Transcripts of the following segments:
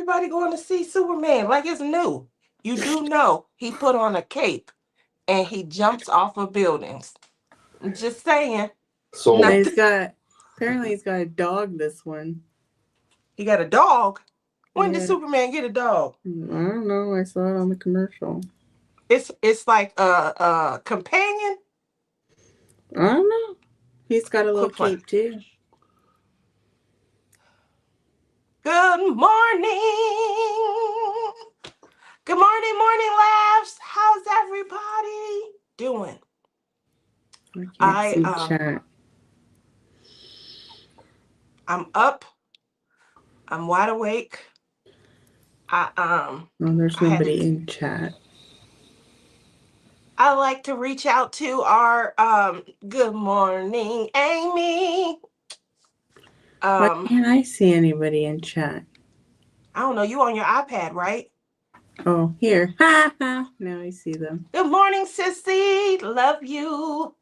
everybody going to see Superman like it's new. You do know he put on a cape and he jumps off of buildings. I'm just saying. So Not Apparently he's got a dog this one. he got a dog. When did Yeah. Superman get a dog? I don't know. I saw it on the commercial. It's like a companion. I don't know. He's got a little Quit playing. cape too. Good morning. Good morning, morning laughs. How's everybody doing? I can't I see chat. I'm up. I'm wide awake. Oh, there's I had nobody to. in chat. I like to reach out to our good morning, Amy. Why can't I see anybody in chat? I don't know, you on your iPad, right? Oh, here. Ha ha. Now I see them. Good morning, sissy. Love you.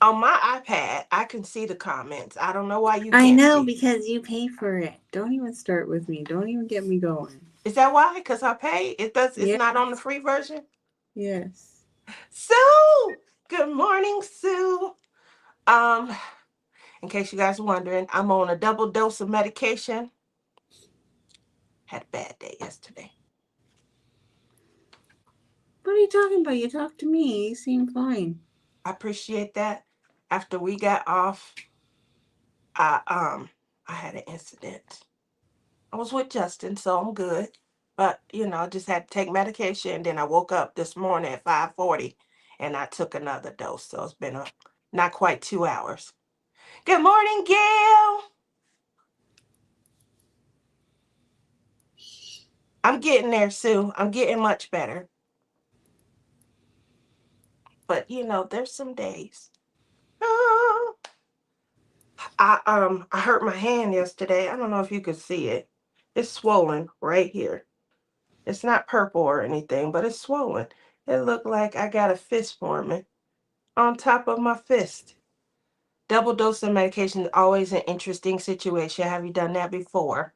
On my iPad, I can see the comments. I don't know why you I can't know see. because you pay for it. Don't even start with me. Don't even get me going. Is that why? Because I pay? It's Yeah. not on the free version? Yes. Sue! Good morning, Sue. Um, in case you guys are wondering, I'm on a double dose of medication. Had a bad day yesterday. What are you talking about? You talk to me. You seem fine. I appreciate that. After we got off, I had an incident. I was with Justin, so I'm good. But I just had to take medication. And then I woke up this morning at 5:40, and I took another dose. So it's been not quite 2 hours. Good morning, Gail. I'm getting there, Sue. I'm getting much better. But there's some days. Ah. I hurt my hand yesterday. I don't know if you could see it. It's swollen right here. It's not purple or anything, but it's swollen. It looked like I got a fist forming on top of my fist. Double dose of medication is always an interesting situation. Have you done that before?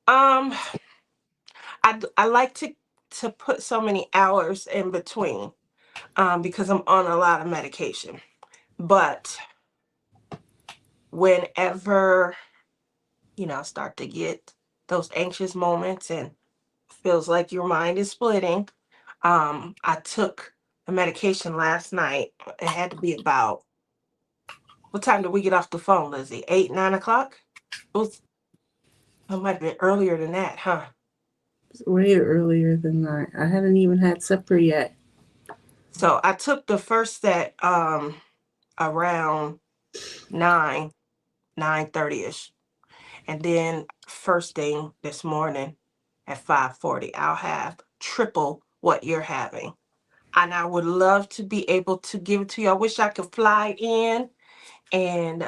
Um, I like to put so many hours in between, because I'm on a lot of medication. But whenever start to get those anxious moments and feels like your mind is splitting, I took the medication last night. It had to be about, what time did we get off the phone, Lizzie? 8, 9 o'clock? It might have been earlier than that, huh? It's way earlier than that. I haven't even had supper yet. So I took the first set around 9, 9:30ish. And then first thing this morning at 5:40, I'll have triple what you're having. And I would love to be able to give it to you. I wish I could fly in and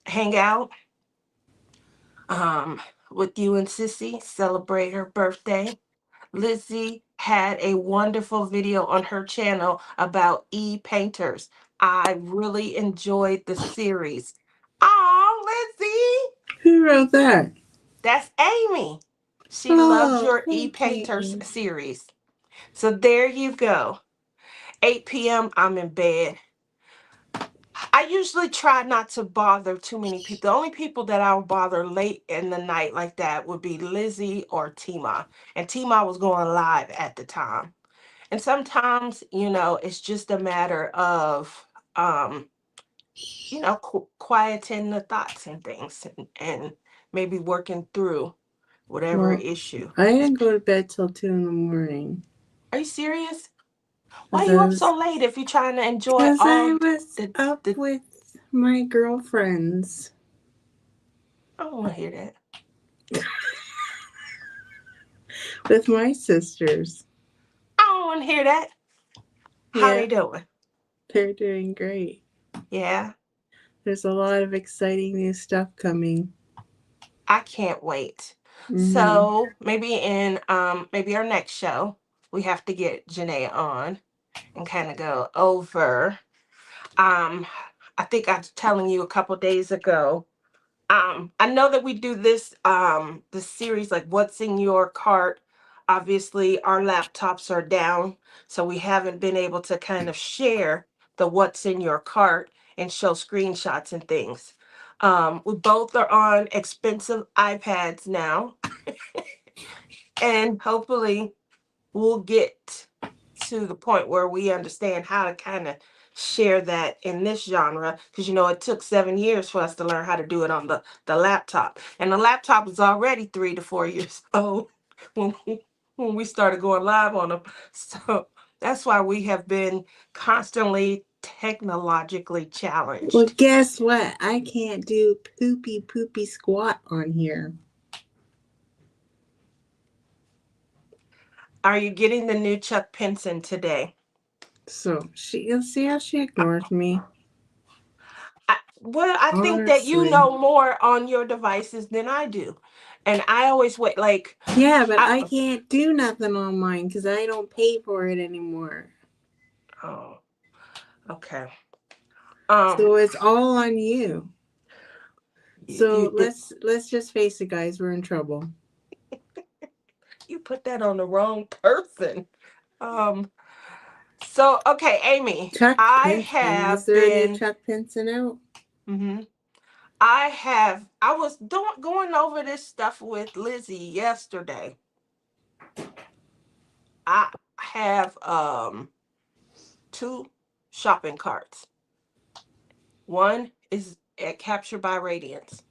hang out with you and Sissy, celebrate her birthday. Lizzie had a wonderful video on her channel about e-painters. I really enjoyed the series. Oh, Lizzie! Who wrote that? That's Amy. She loves Oh, your thank e-painters you. series. So there you go. 8 p.m. I'm in bed. I usually try not to bother too many people. The only people that I'll bother late in the night like that would be Lizzie or Tima. And Tima was going live at the time. And sometimes, it's just a matter of, quieting the thoughts and things, and maybe working through whatever Well, issue. I didn't go to bed till 2 in the morning. Are you serious? Why are Because you I up was, so late if you're trying to enjoy cause I all was the, up the with my girlfriends. I don't want to hear that. With my sisters. I don't want to hear that. How Yeah, they doing? they're doing great. Yeah, There's a lot of exciting new stuff coming. I can't wait. Mm-hmm. So maybe in maybe our next show we have to get Janae on and kind of go over. Um, I think I was telling you a couple days ago I know that we do this series like what's in your cart. Obviously, our laptops are down, so we haven't been able to kind of share the what's in your cart and show screenshots and things. We both are on expensive iPads now, and hopefully we'll get to the point where we understand how to kind of share that in this genre, because it took 7 years for us to learn how to do it on the laptop, and the laptop is already 3 to 4 years old when we started going live on them. So that's why we have been constantly technologically Well, challenged. guess what? I can't do poopy squat on here. Are you getting the new Chuck Pinson today? So you'll see how she ignores me. I think that you Honestly. know more on your devices than I do. And I always wait, like, Yeah, but I I, can't do nothing on mine because I don't pay for it anymore. oh, okay. So it's all on you. So You, it, let's just face it, guys. We're in trouble. you put that on the wrong person. Um, so, okay, Amy, Chuck I Pinson. Is have there a new been, Chuck Pinson out? hmm I was going over this stuff with Lizzie yesterday. I have, two shopping carts. One is at Capture by Radiance,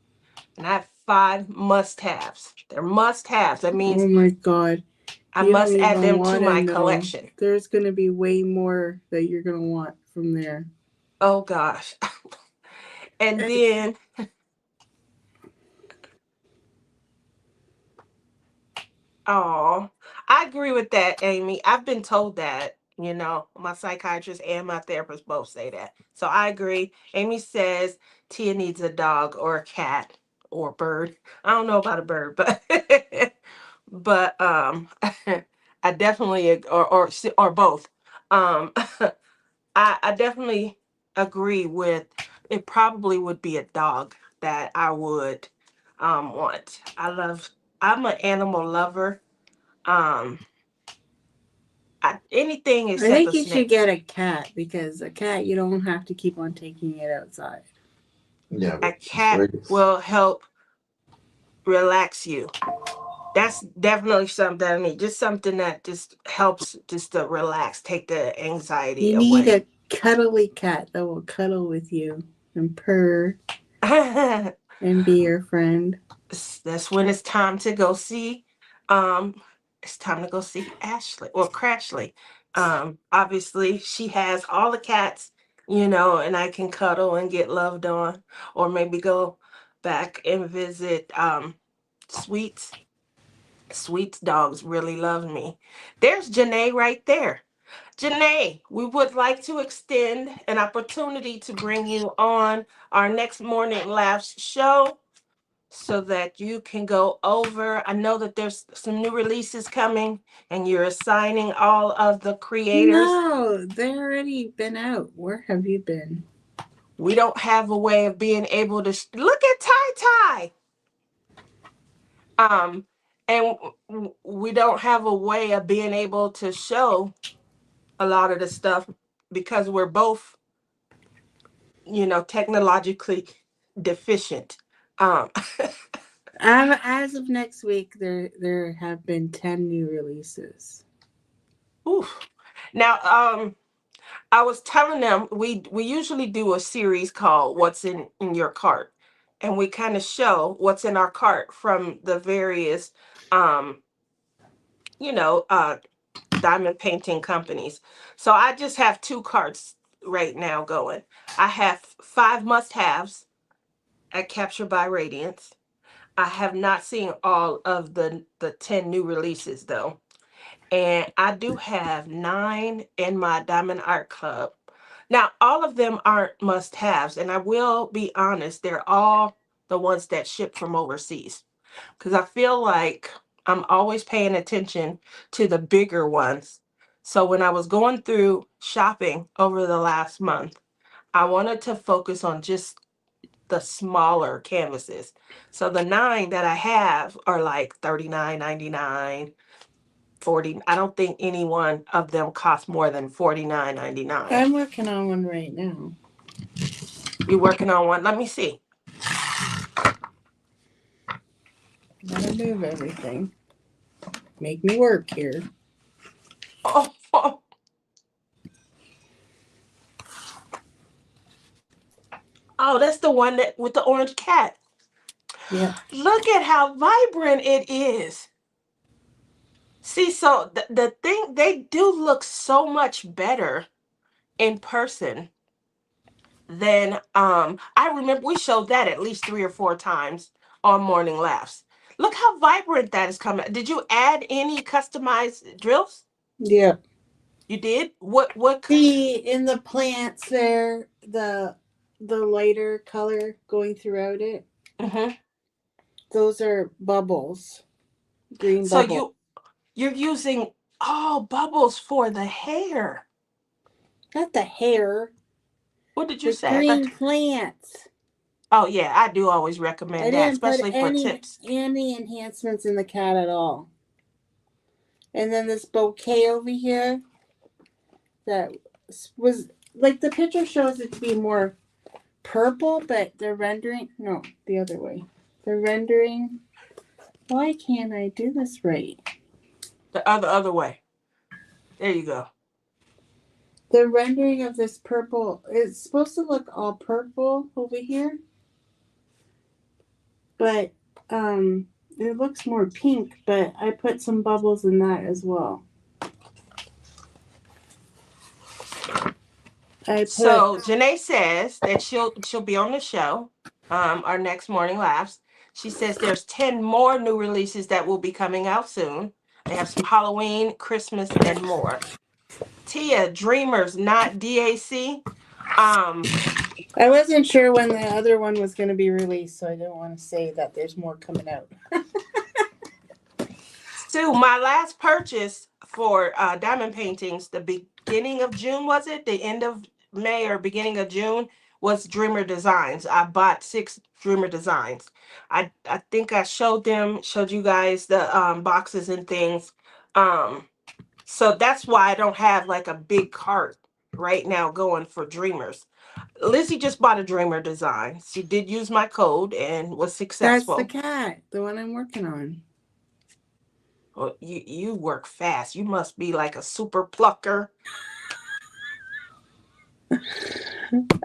and I have 5 must-haves. They're must-haves. That Oh means my god. I You don't must add even them to want to my know. collection. There's going to be way more that you're going to want from there. Oh gosh. And then, oh, I agree with that, Amy. I've been told that. My psychiatrist and my therapist both say that. So I agree. Amy says Tia needs a dog or a cat or a bird. I don't know about a bird, but I definitely or both. I definitely agree with it. Probably would be a dog that I would want. I'm an animal lover. Um Anything I except think the you should get snakes. a cat because a cat, you don't have to keep on taking it outside. Yeah, A but cat will help relax you. That's definitely something I need. Just something that just helps just to relax, take the anxiety You need away. a cuddly cat that will cuddle with you and purr and be your friend. That's when it's time to go see. It's time to go see Ashley or Crashly. Obviously she has all the cats, and I can cuddle and get loved on, or maybe go back and visit Sweets. Sweet's dogs really love me. There's Janae right there. Janae, we would like to extend an opportunity to bring you on our next morning laughs show so that you can go over. I know that there's some new releases coming and you're assigning all of the creators. No, they already been out. Where have you been? We don't have a way of being able to look at Tai Tai. Um, and we don't have a way of being able to show a lot of the stuff because we're both, technologically deficient. Um, As of next week, there have been 10 new releases. oof. Now, I was telling them we usually do a series called "What's in Your Cart," and we kind of show what's in our cart from the various, um, you know, uh, diamond painting companies. So I just have 2 carts right now going. I have 5 must-haves at Capture by Radiance. I have not seen all of the 10 new releases though. And I do have 9 in my Diamond Art Club. Now, all of them aren't must-haves, and I will be honest, they're all the ones that ship from overseas. Because I feel like I'm always paying attention to the bigger ones. So when I was going through shopping over the last month, I wanted to focus on just the smaller canvases. So the 9 that I have are like $39.99, 40. I don't think any one of them cost more than $49.99. I'm working on one right now. You working on one? Let me see. Gotta move everything. Make me work here. Oh, oh. Oh, that's the one that with the orange cat. Yeah. Look at how vibrant it is. See, so the thing, they do look so much better in person than I remember we showed that at least 3 or 4 times on Morning Laughs. Look how vibrant that is coming. Did you add any customized drills? Yeah. You did? What See in the plants there, the lighter color going throughout it. Mm-hmm. Those are bubbles. Green So bubbles. you're using bubbles for the hair. Not the hair. What did you The say? I thought. green plants. Oh yeah, I do always I recommend that, didn't put especially for any tips. enhancements in the cat at all. And then this bouquet over here that was like the picture shows it to be more purple, but the rendering the other way. The rendering. Why can't I do this right? The other way. There you go. The rendering of this purple, it's supposed to look all purple over here, but it looks more pink, but I put some bubbles in that as well. So Janae says that she'll be on the show, our next Morning Laughs. She says there's 10 more new releases that will be coming out soon. They have some Halloween, Christmas, and more. Tia, Dreamers, not DAC. I wasn't sure when the other one was going to be released, so I didn't want to say that there's more coming out. Sue, my last purchase for diamond paintings, the beginning of June, was it? The end of May or beginning of June was Dreamer Designs. I bought 6 Dreamer Designs. I think I showed you guys the boxes and things. So that's why I don't have like a big cart right now going for Dreamers. Lizzie just bought a Dreamer Design. She did use my code and was successful. That's the cat, the one I'm working on. Well, you work fast. You must be like a super plucker.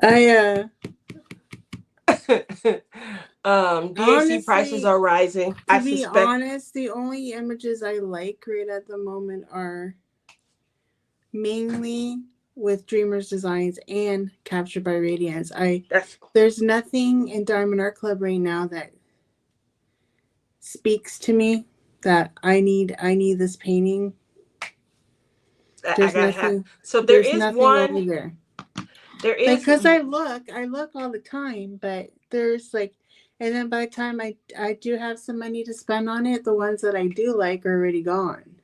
I DAC honestly, prices are rising. To I be suspect. honest, the only images I like right at the moment are mainly with Dreamers Designs and Captured by Radiance. There's nothing in Diamond Art Club right now that speaks to me that I need this painting. I gotta have. So there is one over there. There is because I look all the time, but there's like, and then by the time I do have some money to spend on it, the ones that I do like are already gone.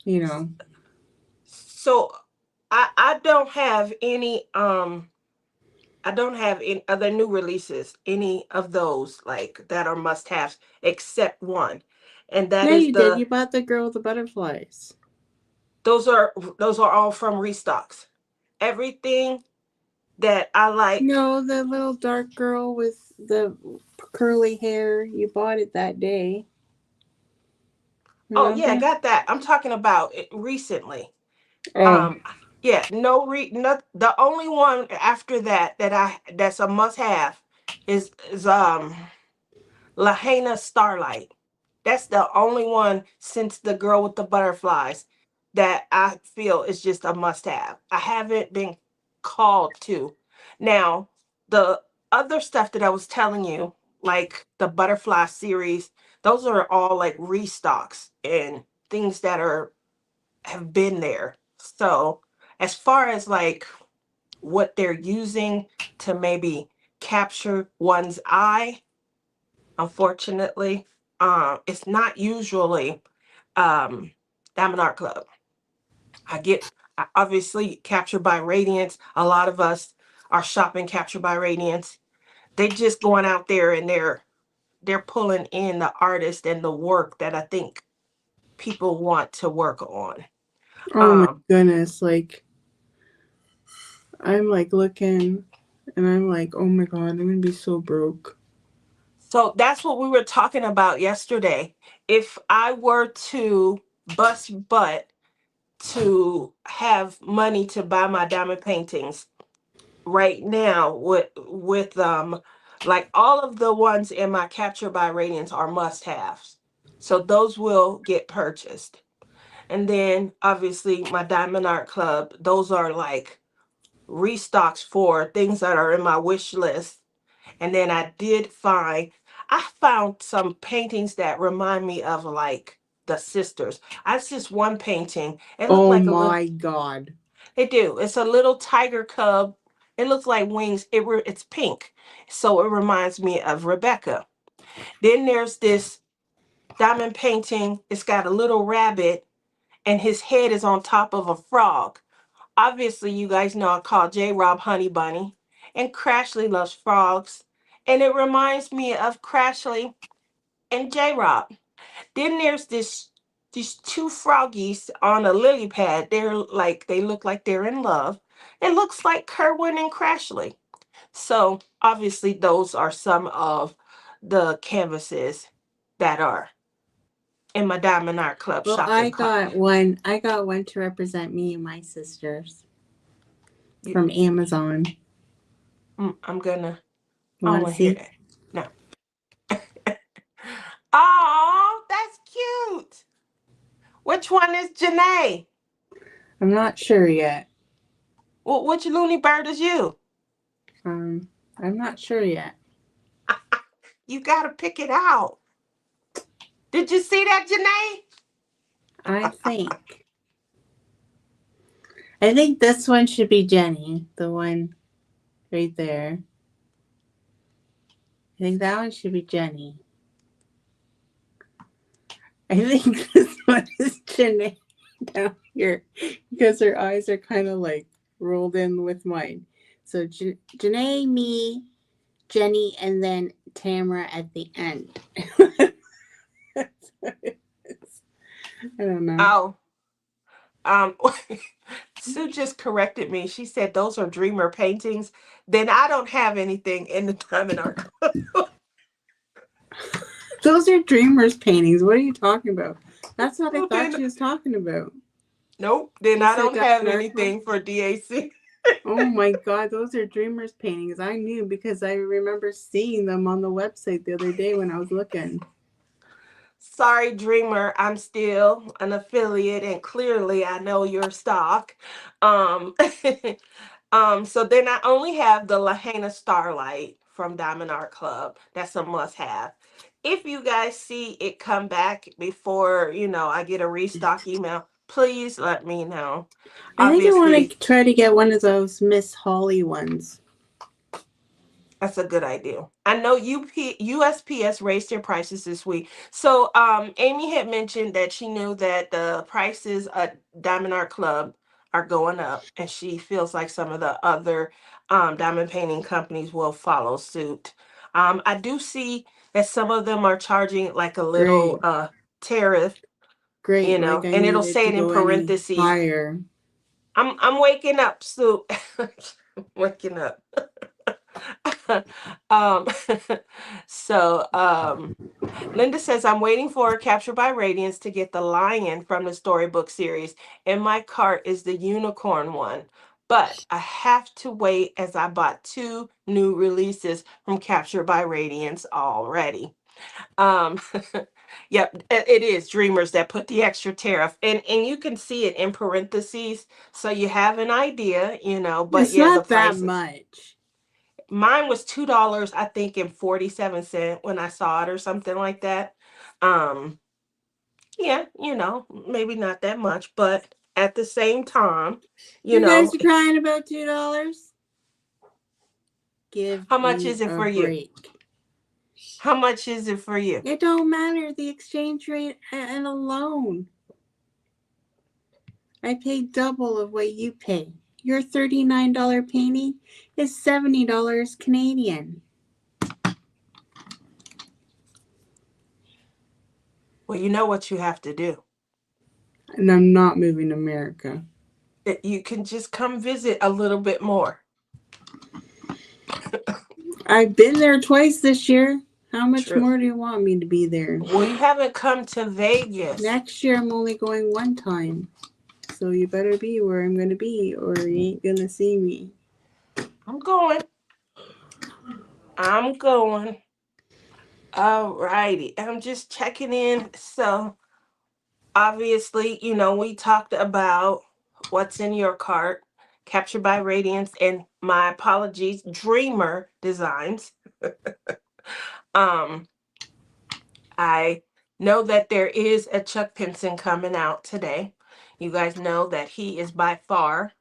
You know. So I don't have any I don't have any other new releases, any of those like that are must haves except one. And that No, is you did. You bought the girl with the butterflies. Those are all from restocks. Everything that I like. No, the little dark girl with the curly hair. You bought it that day. Remember? Oh yeah, I got that. I'm talking about it recently. Oh. Yeah, no, the only one after that's a must have is Lahaina Starlight. That's the only one since the girl with the butterflies that I feel is just a must have. I haven't been called to. Now, the other stuff that I was telling you, like the butterfly series, those are all like restocks and things that have been there. So, as far as like what they're using to maybe capture one's eye, unfortunately, it's not usually Diamond Art Club. Obviously Captured by Radiance. A lot of us are shopping Captured by Radiance. They just going out there and they're pulling in the artist and the work that I think people want to work on. Oh my Um, goodness. Like, I'm like looking and I'm like, oh my God, I'm going to be so broke. so that's what we were talking about yesterday. If I were to bust butt to have money to buy my diamond paintings right now with like all of the ones in my Capture by Radiance are must haves. So those will get purchased. And then obviously my Diamond Art Club, those are like restocks for things that are in my wish list. And then I found some paintings that remind me of like the sisters. That's just one painting. It looked Oh like a little, my God. they do. It's a little tiger cub. It looks like wings. It's pink. So it reminds me of Rebecca. Then there's this diamond painting. It's got a little rabbit and his head is on top of a frog. Obviously, you guys know I call J Rob Honey Bunny, and Crashly loves frogs, and it reminds me of Crashly and J Rob. Then there's these two froggies on a lily pad. They look like they're in love. It looks like Kerwin and Crashly. So obviously, those are some of the canvases that are in my Diamond Art Club Well, shopping cart. I got one to represent me and my sisters You, from Amazon. I'm gonna. You I want want to to hear see? that. No. Oh, that's cute. Which one is Janae? I'm not sure yet. Well, which loony bird is you? Um, I'm not sure yet. You gotta pick it out. Did you see that, Janae? I think. I think this one should be Jenny, the one right there. I think that one should be Jenny. I think this one is Janae down here because her eyes are kind of like rolled in with mine. So Janae, me, Jenny, and then Tamara at the end. I don't know. Oh, um, Sue just corrected me. She said those are dreamer paintings. Then I don't have anything in the Diamond Art Club. Those are dreamers paintings. What are you talking about? That's what I Well, thought then, she was talking about. nope. Then You I said don't have Diamond Art Club? anything for DAC. Oh my God, those are dreamers paintings. I knew because I remember seeing them on the website the other day when I was looking. Sorry, Dreamer, I'm still an affiliate, and clearly I know your stock. Um, so then I only have the Lahaina Starlight from Diamond Art Club. That's a must-have. If you guys see it come back before, I get a restock email, please let me know. I think I want Obviously, to try to get one of those Miss Holly ones. that's a good idea. I know USPS raised their prices this week. So Amy had mentioned that she knew that the prices at Diamond Art Club are going up, and she feels like some of the other diamond painting companies will follow suit. I do see that some of them are charging like a little Great. tariff, Great. Like I and it'll needed say to it in go any parentheses. higher. I'm waking up, Sue. Waking up. um so Linda says I'm waiting for Capture by Radiance to get the lion from the storybook series. In my cart is the unicorn one, but I have to wait as I bought two new releases from Capture by Radiance already. um yep, it is Dreamers that put the extra tariff, and you can see it in parentheses, so you have an idea, but It's yeah, the not that prices. much. Mine was $2, I think, and 47 cents when I saw it, or something like that. Um, yeah, maybe not that much, but at the same time, you You guys know, are crying about $2? Give how much me is it a for you? break. How much is it for you? It don't matter the exchange rate and alone. I pay double of what you pay. Your $39 painting is $70 Canadian. Well, you know what you have to do. And I'm not moving to America. You can just come visit a little bit more. I've been there twice this year. How much True. more do you want me to be there? Well, you haven't come to Vegas. Next year, I'm only going one time. So you better be where I'm going to be, or you ain't going to see me. I'm going. I'm going. All righty. I'm just checking in. So, obviously, we talked about what's in your cart, Captured by Radiance, and my apologies, Dreamer Designs. um, I know that there is a Chuck Pinson coming out today. You guys know that he is by far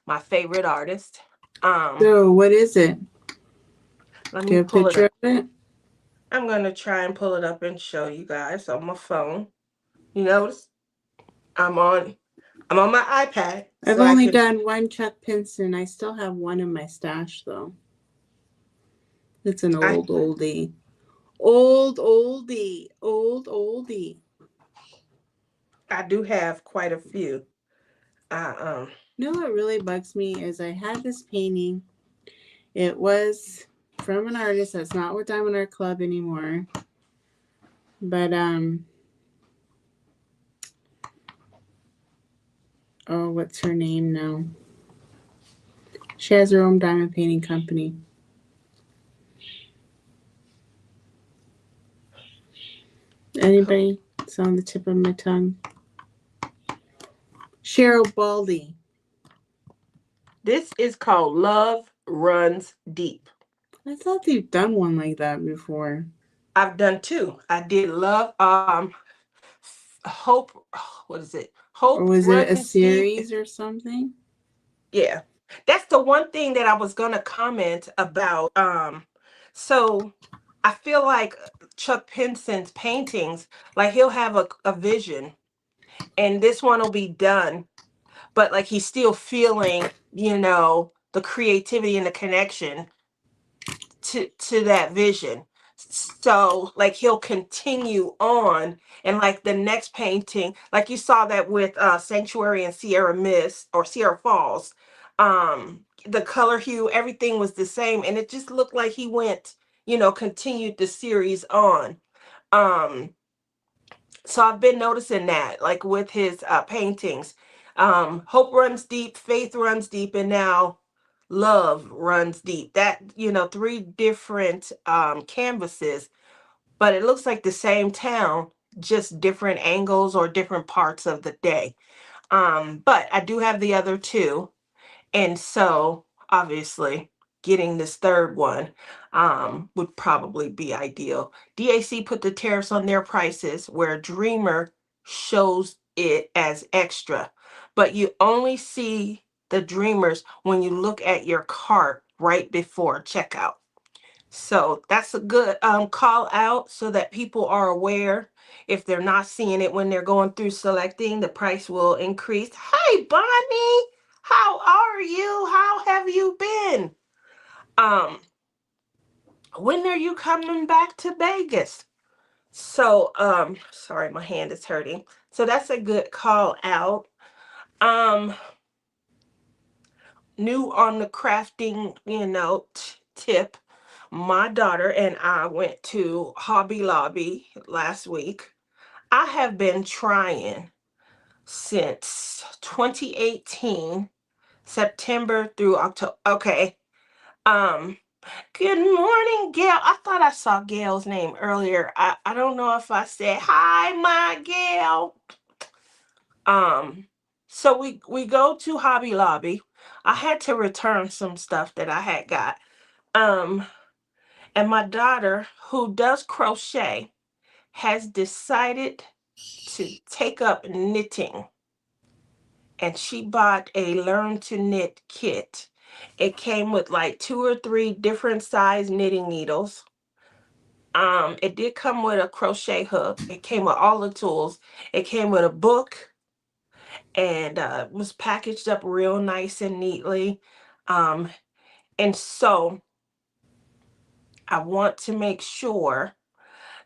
my favorite artist. So, what is it? Let Do you me have a pull it picture up. of it? I'm going to try and pull it up and show you guys on my phone. You notice I'm on my iPad, I've so I only can. done one Chuck Pinson. I still have one in my stash, though. It's an I old oldie. Old oldie. Old oldie. I do have quite a few. You know what really bugs me is I had this painting. It was from an artist that's not with Diamond Art Club anymore. But oh, what's her name now? She has her own diamond painting company. Anybody? It's on the tip of my tongue. Cheryl Baldy. This is called Love Runs Deep. I thought they've done one like that before. I've done two. I did Love Hope. What is it? Or Hope was it a Runs Deep. series or something? Yeah, that's the one thing that I was gonna comment about. So I feel like Chuck Pinson's paintings, like he'll have a vision, and this one will be done, but like he's still feeling, the creativity and the connection to that vision. So like he'll continue on, and like the next painting, like you saw that with Sanctuary and Sierra Mist or Sierra Falls, the color hue, everything was the same, and it just looked like he went, continued the series on. um so I've been noticing that, like with his paintings, Hope Runs Deep, Faith Runs Deep, and now Love Runs Deep. That, three different canvases, but it looks like the same town, just different angles or different parts of the day. But I do have the other two, and so obviously getting this third one would probably be ideal. DAC put the tariffs on their prices where Dreamer shows it as extra, but you only see the Dreamers when you look at your cart right before checkout. So that's a good call out so that people are aware. If they're not seeing it when they're going through selecting, the price will increase. Hey, Bonnie, how are you? How have you been? Um, when are you coming back to Vegas? So, sorry, my hand is hurting. So that's a good call out. Um, New on the crafting, tip. My daughter and I went to Hobby Lobby last week. I have been trying since 2018, September through October. Okay. Um, Good morning, Gail. I thought I saw Gail's name earlier. I don't know if I said hi, my Gail. Um, so we go to Hobby Lobby. I had to return some stuff that I had got. Um, and my daughter, who does crochet, has decided to take up knitting, and she bought a learn to knit kit. It came with like two or three different size knitting needles. It did come with a crochet hook. It came with all the tools. It came with a book, and was packaged up real nice and neatly. Um, and so I want to make sure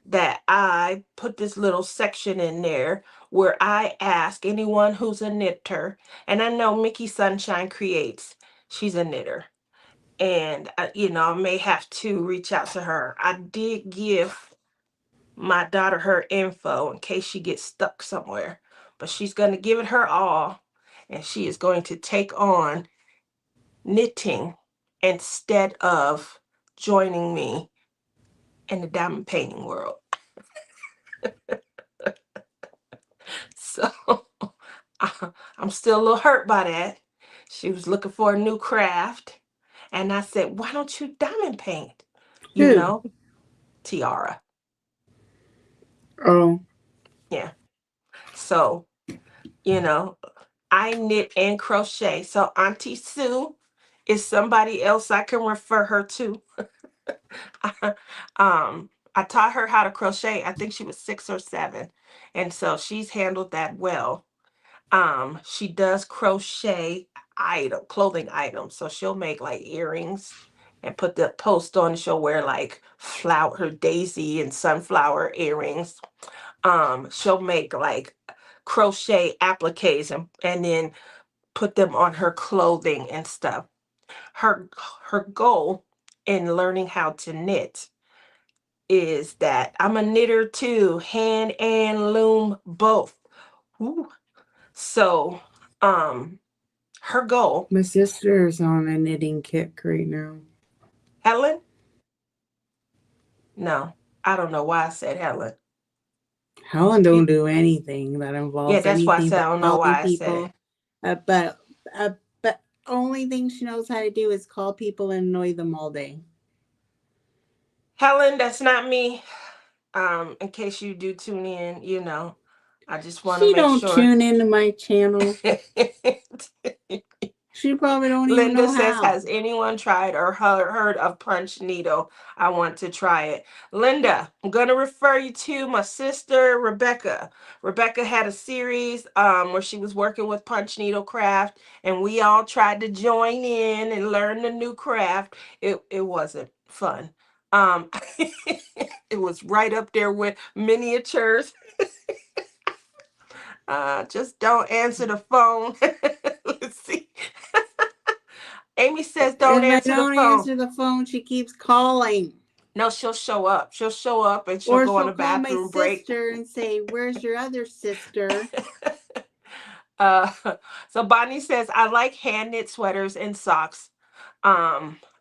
that I put this little section in there where I ask anyone who's a knitter, and I know Mickey Sunshine Creates, she's a knitter. And, I may have to reach out to her. I did give my daughter her info in case she gets stuck somewhere, but she's going to give it her all, and she is going to take on knitting instead of joining me in the diamond painting world. So I'm still a little hurt by that. She was looking for a new craft, and I said, "Why don't you diamond paint?" You Who? know, Tiara. Oh, Yeah. So, you know, I knit and crochet. So Auntie Sue is somebody else I can refer her to. I taught her how to crochet. I think she was 6 or 7. And so she's handled that well. She does crochet clothing items. So she'll make like earrings and put the post on. She'll wear like flower daisy and sunflower earrings. She'll make like crochet appliques and then put them on her clothing and stuff. Her her goal in learning how to knit is that I'm a knitter too, hand and loom both. Ooh. So, her goal, my sister's on a knitting kick right now. Helen? No, I don't know why I said Helen. Helen You, don't do anything that yeah, involves that's why I anything said but I don't know calling why I said it. people. But only thing she knows how to do is call people and annoy them all day. Helen, that's not me. In case you do tune in, I just want to She make don't sure. tune into my channel. She probably don't even Linda know says, how. has anyone tried or heard of punch needle? I want to try it. Linda, I'm going to refer you to my sister, Rebecca. Rebecca had a series where she was working with punch needle craft, and we all tried to join in and learn the new craft. It wasn't fun. Um, it was right up there with miniatures. Just don't answer the phone. Let's see. Amy says don't If I answer the don't phone. answer the phone, she keeps calling. No, she'll show up. She'll show up and she'll Or go on she'll a call my bathroom break. sister and say, "Where's your other sister?" uh, so Bonnie says, I like hand knit sweaters and socks,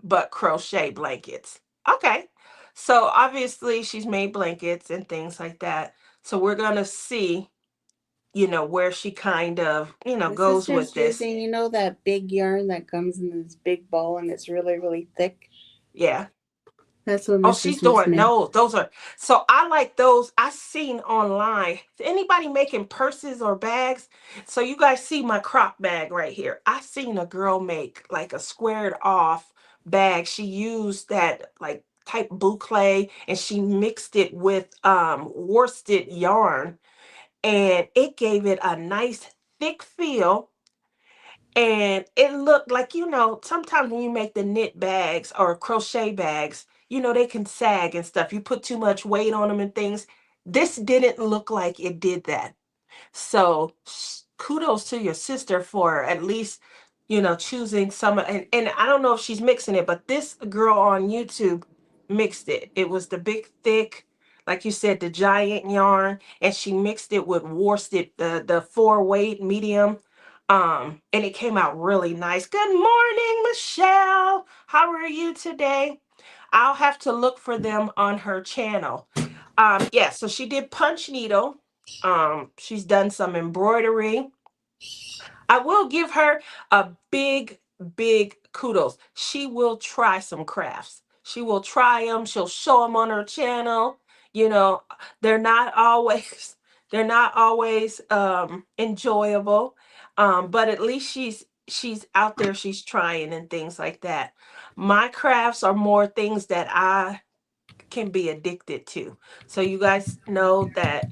but crochet blankets. Okay. So obviously she's made blankets and things like that. So we're going to see, where she kind of, My goes with sister's this. using, that big yarn that comes in this big ball and it's really, really thick. Yeah. That's what my Oh, she's sister's doing made. those. Those are so I like those. I seen online. Is anybody making purses or bags? So you guys see my crop bag right here. I seen a girl make like a squared off bag. She used that like type boucle and she mixed it with worsted yarn and it gave it a nice thick feel and it looked like, sometimes when you make the knit bags or crochet bags, they can sag and stuff. You put too much weight on them and things. This didn't look like it did that. So kudos to your sister for at least, choosing some. And I don't know if she's mixing it, but this girl on YouTube mixed it. It was the big, thick, like you said, the giant yarn, and she mixed it with worsted, the 4 weight medium. And it came out really nice. Good morning, Michelle. How are you today? I'll have to look for them on her channel. Yeah, so she did punch needle. She's done some embroidery. I will give her a big, big kudos. She will try some crafts. She will try them. She'll show them on her channel. You know, they're not always they're not always enjoyable. But at least she's out there, she's trying and things like that. My crafts are more things that I can be addicted to. So you guys know that,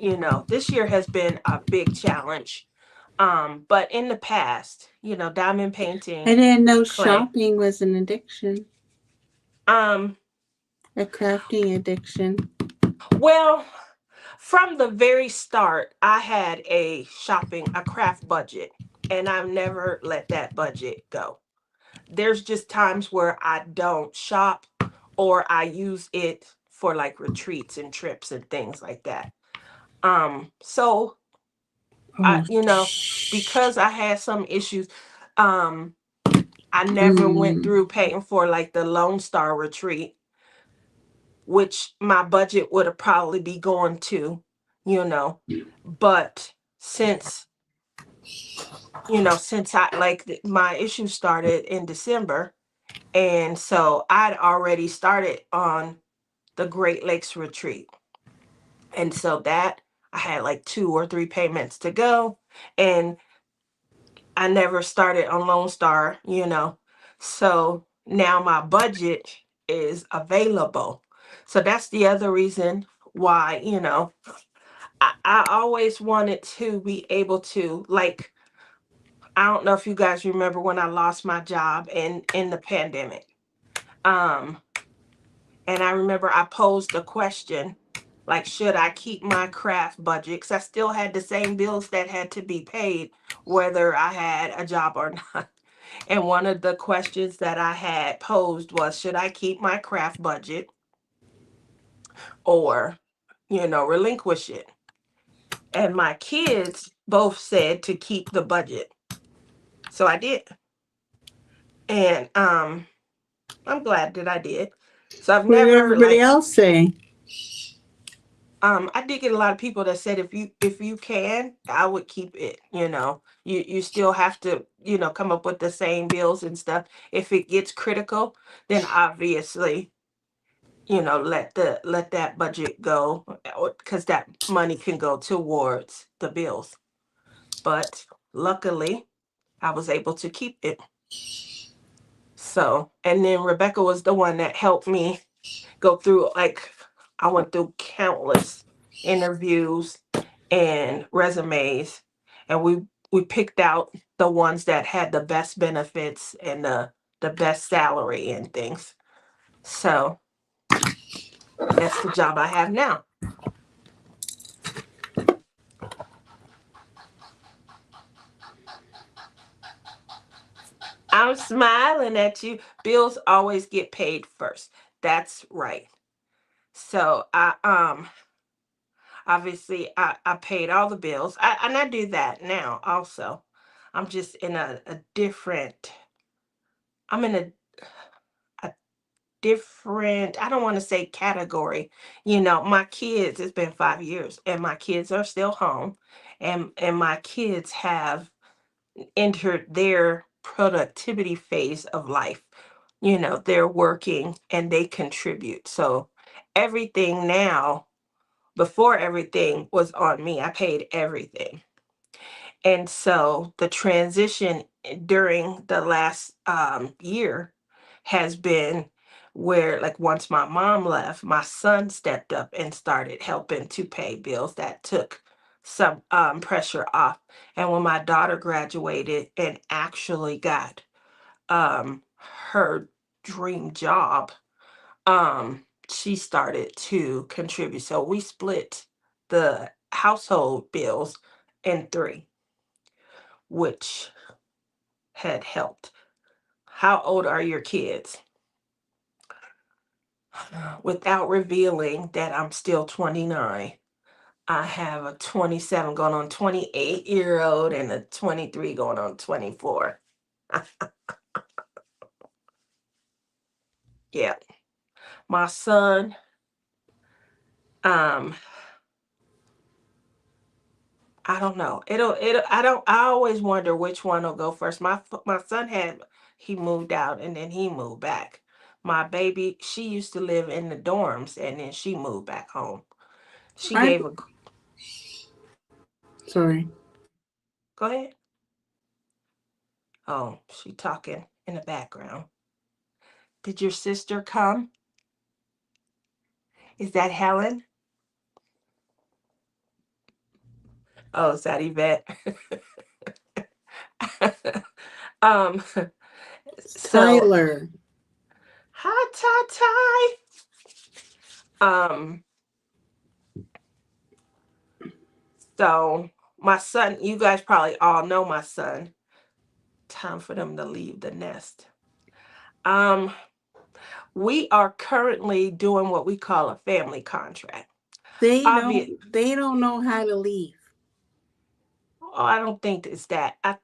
this year has been a big challenge. But in the past, diamond I painting, didn't know clay. shopping was an addiction, Um, a crafting addiction. Well, from the very start, I had a craft budget, and I've never let that budget go. There's just times where I don't shop or I use it for like retreats and trips and things like that. So I, Oh, because I had some issues, um, I never went mm. through paying for like the Lone Star retreat, which my budget would have probably be going to, you know. But since I like my issues started in December, and so I'd already started on the Great Lakes retreat. And so that I had like 2 or 3 payments to go, and I never started on Lone Star. So now my budget is available. So that's the other reason why, I always wanted to be able to, like, I don't know if you guys remember when I lost my job in the pandemic. Um, and I remember I posed a question like, should I keep my craft budget? Because I still had the same bills that had to be paid, whether I had a job or not. And one of the questions that I had posed was, should I keep my craft budget or, relinquish it? And my kids both said to keep the budget. So I did. And I'm glad that I did. So I've What did never everybody like else say? I did get a lot of people that said if you can, I would keep it. You still have to, come up with the same bills and stuff. If it gets critical, then obviously, let that budget go, because that money can go towards the bills. But luckily, I was able to keep it. So, and then Rebecca was the one that helped me go through, like, I went through countless interviews and resumes, and we picked out the ones that had the best benefits and the best salary and things. So that's the job I have now. I'm smiling at you. Bills always get paid first. That's right. So I obviously I paid all the bills. And I do that now also. I'm just in a different I'm in a different, I don't want to say category. My kids, it's been 5 years and my kids are still home, and my kids have entered their productivity phase of life. They're working and they contribute. So everything now, before everything was on me, I paid everything. And so the transition during the last year has been where, like, once my mom left, my son stepped up and started helping to pay bills. That took some pressure off. And when my daughter graduated and actually got um, her dream job, she started to contribute. So we split the household bills in three, which had helped. How old are your kids? Without revealing that I'm still 29, I have a 27 going on 28-year-old and a 23 going on 24. Yeah. My son, um, I don't know. I always wonder which one will go first. My son he moved out and then he moved back. My baby, she used to live in the dorms and then she moved back home. She I gave a sorry. Go ahead. Oh, she talking in the background. Did your sister come? Is that Helen? Oh, is that Yvette? um, so Tyler. hi Ty Ty. Um, So my son, you guys probably all know my son. Time for them to leave the nest. Um, we are currently doing what we call a family contract. Obvious. They don't know how to leave. Oh, I don't think it's that. I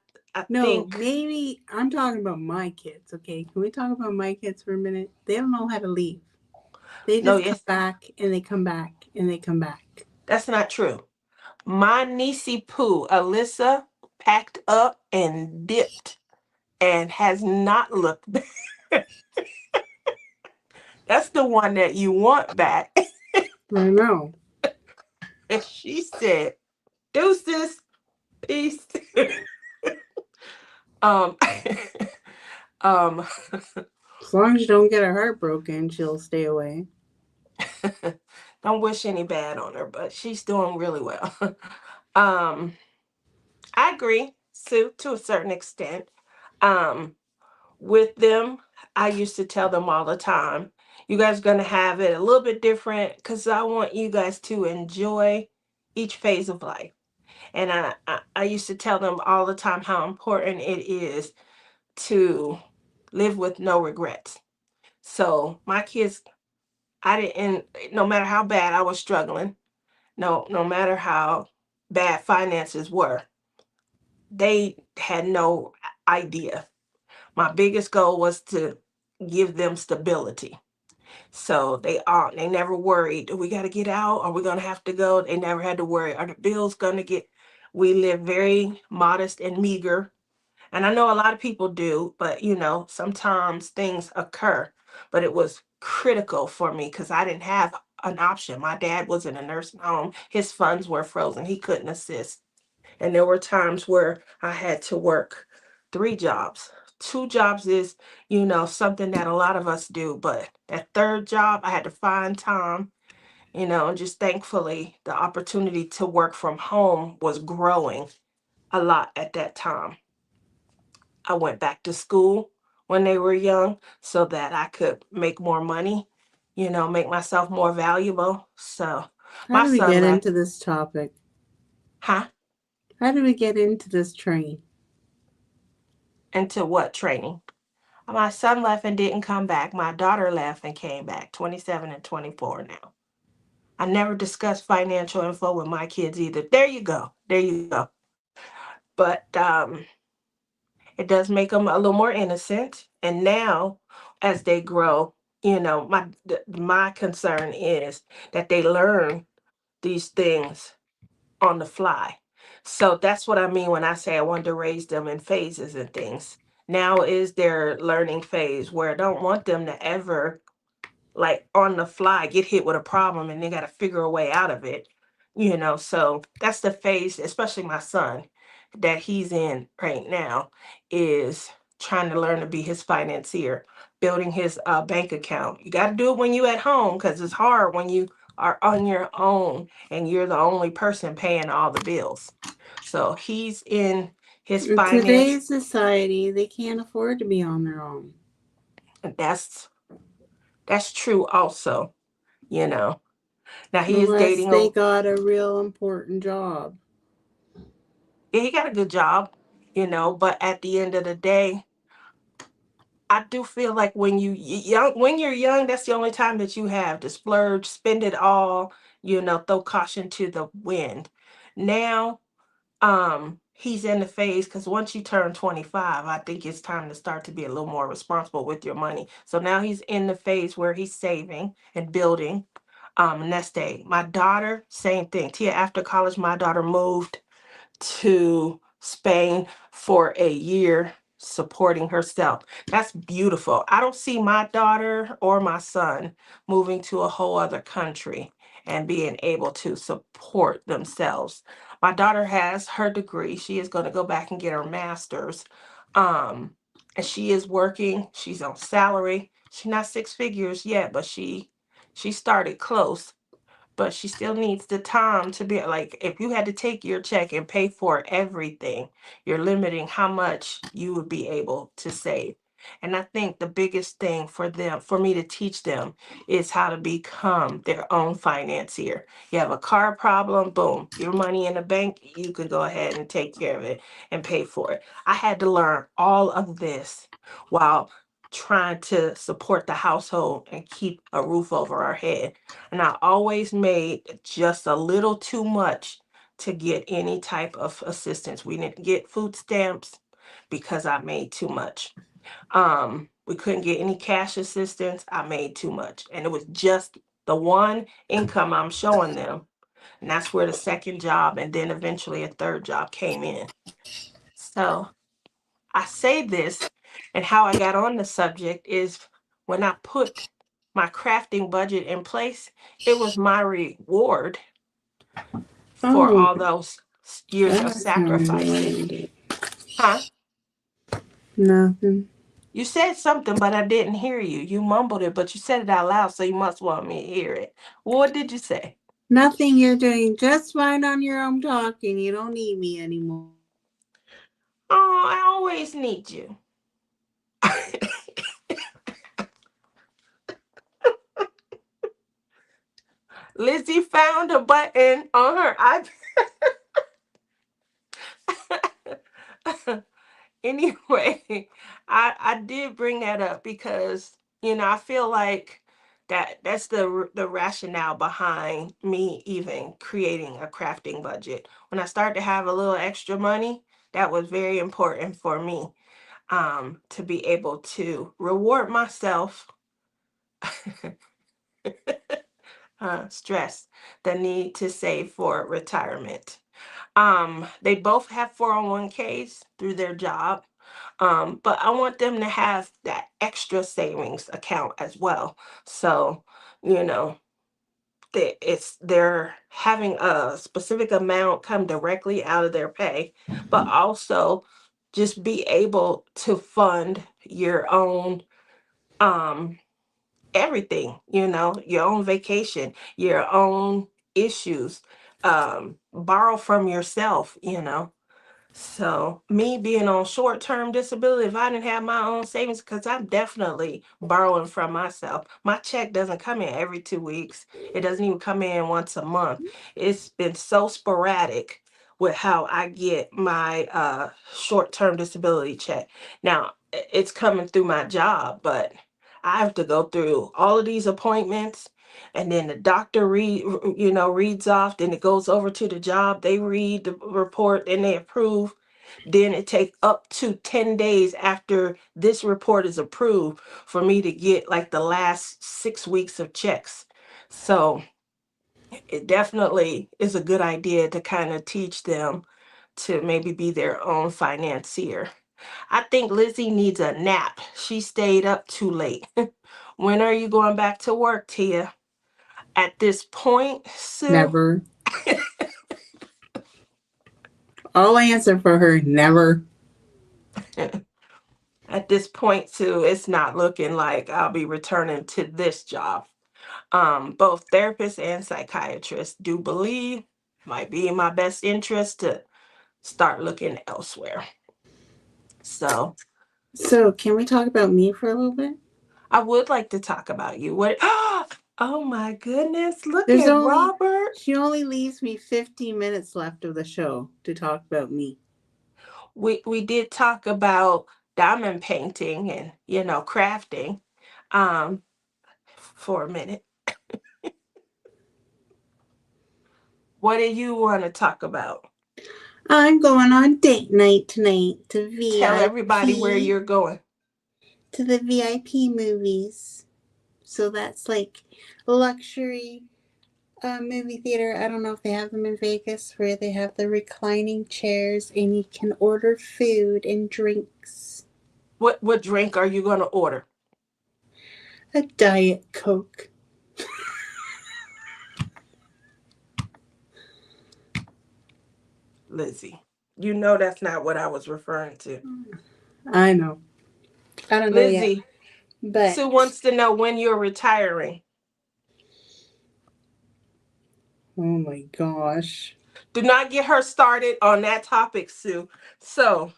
No, think maybe I'm talking about my kids, okay? Can we talk about my kids for a minute? They don't know how to leave. They no, just come yes, back and they come back and they come back. that's not true. My niecey Pooh, Alyssa, packed up and dipped and has not looked back. That's the one that you want back. I know. And she said, deuces, peace. um, um, As long as you don't get her heart broken, she'll stay away. don't wish any bad on her, but she's doing really well. um, I agree, Sue, to a certain extent. Um, with them, I used to tell them all the time, you guys are going to have it a little bit different because I want you guys to enjoy each phase of life. And I used to tell them all the time how important it is to live with no regrets. So my kids, I didn't, no matter how bad I was struggling, no matter how bad finances were, they had no idea. My biggest goal was to give them stability. So they never worried, we got to get out? Are we going to have to go? They never had to worry, are the bills going to get, we live very modest and meager. And I know a lot of people do, but sometimes things occur. But it was critical for me because I didn't have an option. My dad was in a nursing home. His funds were frozen. He couldn't assist. And there were times where I had to work 3 jobs. 2 jobs is, something that a lot of us do. But that third job, I had to find time, and just thankfully the opportunity to work from home was growing a lot at that time. I went back to school when they were young so that I could make more money, make myself more valuable. So How my do we son get left. into this topic? Huh? How do we get into this train? Into what training? My son left and didn't come back. My daughter left and came back, 27 and 24 now. I never discussed financial info with my kids either. There you go. There you go. But it does make them a little more innocent. And now, as they grow, my concern is that they learn these things on the fly. So that's what I mean when I say I wanted to raise them in phases and things. Now is their learning phase where I don't want them to ever, like on the fly, get hit with a problem and they got to figure a way out of it. So that's the phase, especially my son, that he's in right now, is trying to learn to be his financier, building his bank account. You got to do it when you at home because it's hard when you are on your own and you're the only person paying all the bills. So he's in his In finance. today's society, they can't afford to be on their own. That's true also, you know. Now he is Unless dating they a, got a real important job. yeah, he got a good job, but at the end of the day, I do feel like when you're young, that's the only time that you have to splurge, spend it all, throw caution to the wind. Now, he's in the phase because once you turn 25, I think it's time to start to be a little more responsible with your money. So now he's in the phase where he's saving and building. Nest egg. My daughter, same thing. Tia, after college, my daughter moved to Spain for a year supporting herself. That's beautiful. I don't see my daughter or my son moving to a whole other country and being able to support themselves. My daughter has her degree. She is going to go back and get her master's. And she is working. She's on salary. She's not 6 figures yet, but she started close, but she still needs the time to be like, if you had to take your check and pay for everything, you're limiting how much you would be able to save. And I think the biggest thing for me to teach them, is how to become their own financier. You have a car problem, boom, your money in the bank, you can go ahead and take care of it and pay for it. I had to learn all of this while trying to support the household and keep a roof over our head. And I always made just a little too much to get any type of assistance. We didn't get food stamps because I made too much. We couldn't get any cash assistance. I made too much. And it was just the one income I'm showing them. And that's where the second job and then eventually a third job came in. So I say this, and how I got on the subject is when I put my crafting budget in place, it was my reward for Oh, all those years of that's not sacrificing. related. Huh? Nothing. You said something, but I didn't hear you. You mumbled it, but you said it out loud, so you must want me to hear it. What did you say? Nothing. You're doing just fine on your own talking. You don't need me anymore. Oh, I always need you. Lizzie found a button on her iPad. Anyway, I did bring that up because I feel like that's the rationale behind me even creating a crafting budget. When I started to have a little extra money, that was very important for me, to be able to reward myself, stress the need to save for retirement. They both have 401ks through their job. But I want them to have that extra savings account as well. So, you know, they're having a specific amount come directly out of their pay, but also just be able to fund your own everything, your own vacation, your own issues, borrow from yourself. So me being on short-term disability, if I didn't have my own savings, because I'm definitely borrowing from myself. My check doesn't come in every 2 weeks. It doesn't even come in once a month. It's been so sporadic with how I get my short-term disability check. Now, it's coming through my job, but I have to go through all of these appointments, and then the doctor reads off, then it goes over to the job, they read the report, then they approve, then it takes up to 10 days after this report is approved for me to get like the last 6 weeks of checks. So it definitely is a good idea to kind of teach them to maybe be their own financier. I think Lizzie needs a nap. She stayed up too late. When are you going back to work, Tia? At this point, Sue? Never. I'll answer for her. Never. At this point, Sue, it's not looking like I'll be returning to this job. Both therapists and psychiatrists do believe might be in my best interest to start looking elsewhere. So So, can we talk about me for a little bit? I would like to talk about you. What? Oh my goodness! Look There's at only Robert. She only leaves me 15 minutes left of the show to talk about me. We did talk about diamond painting and crafting, um, for a minute. What do you want to talk about? I'm going on date night tonight to Tell everybody where VIP you're going. to the VIP movies. So that's like a luxury movie theater. I don't know if they have them in Vegas, where they have the reclining chairs and you can order food and drinks. What drink are you going to order? A Diet Coke. Lizzie, you know that's not what I was referring to. I know. I don't know yet. Lizzie, But Sue wants to know when you're retiring. oh my gosh. Do not get her started on that topic, Sue. So,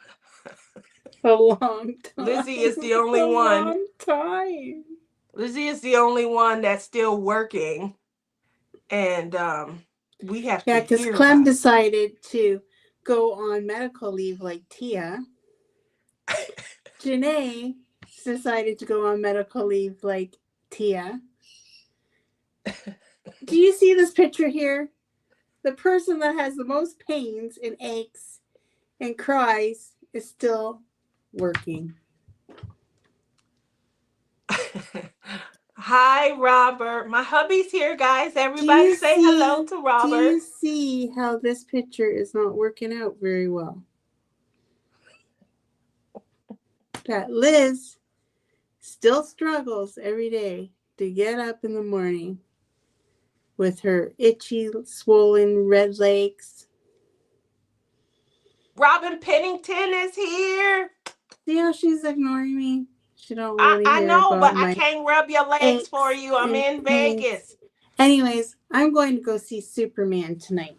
a long time. Lizzie is the only a one. Long time. Lizzie is the only one that's still working, and we have Yeah, to because hear Clem about it. decided to go on medical leave like Tia. Janae decided to go on medical leave like Tia. Do you see this picture here? The person that has the most pains and aches and cries is still working. Hi, Robert. My hubby's here, guys. Everybody say hello to Robert. Do you see how this picture is not working out very well? That Liz still struggles every day to get up in the morning with her itchy, swollen red legs. Robin Pennington is here. See how she's ignoring me? She don't want to I hear know, about but I my can't rub your legs aches for you. I'm and in pains. Vegas. Anyways, I'm going to go see Superman tonight.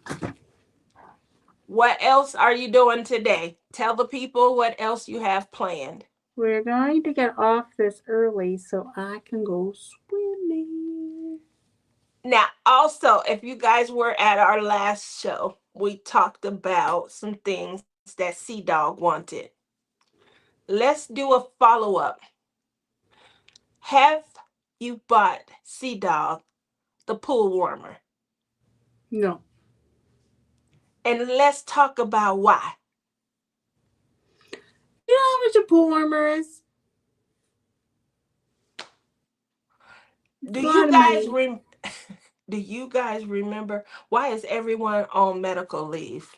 What else are you doing today? Tell the people what else you have planned. We're going to get off this early so I can go swimming. Now, also, if you guys were at our last show, we talked about some things that Sea Dog wanted. Let's do a follow-up. Have you bought Sea Dog the pool warmer? No. And let's talk about why. You know how much a pool warmer is? Do you guys remember why is everyone on medical leave?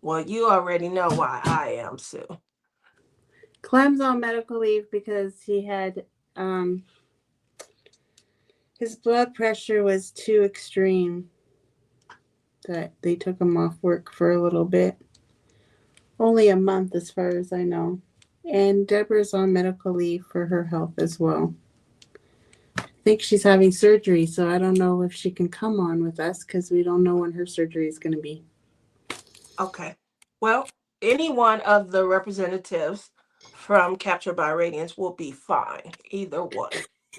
Well, you already know why I am, Sue. Clem's on medical leave because he had his blood pressure was too extreme that they took him off work for a little bit. Only a month as far as I know. And Deborah's on medical leave for her health as well. I think she's having surgery, so I don't know if she can come on with us because we don't know when her surgery is going to be. Okay. Well, any one of the representatives from Captured by Radiance will be fine. Either one.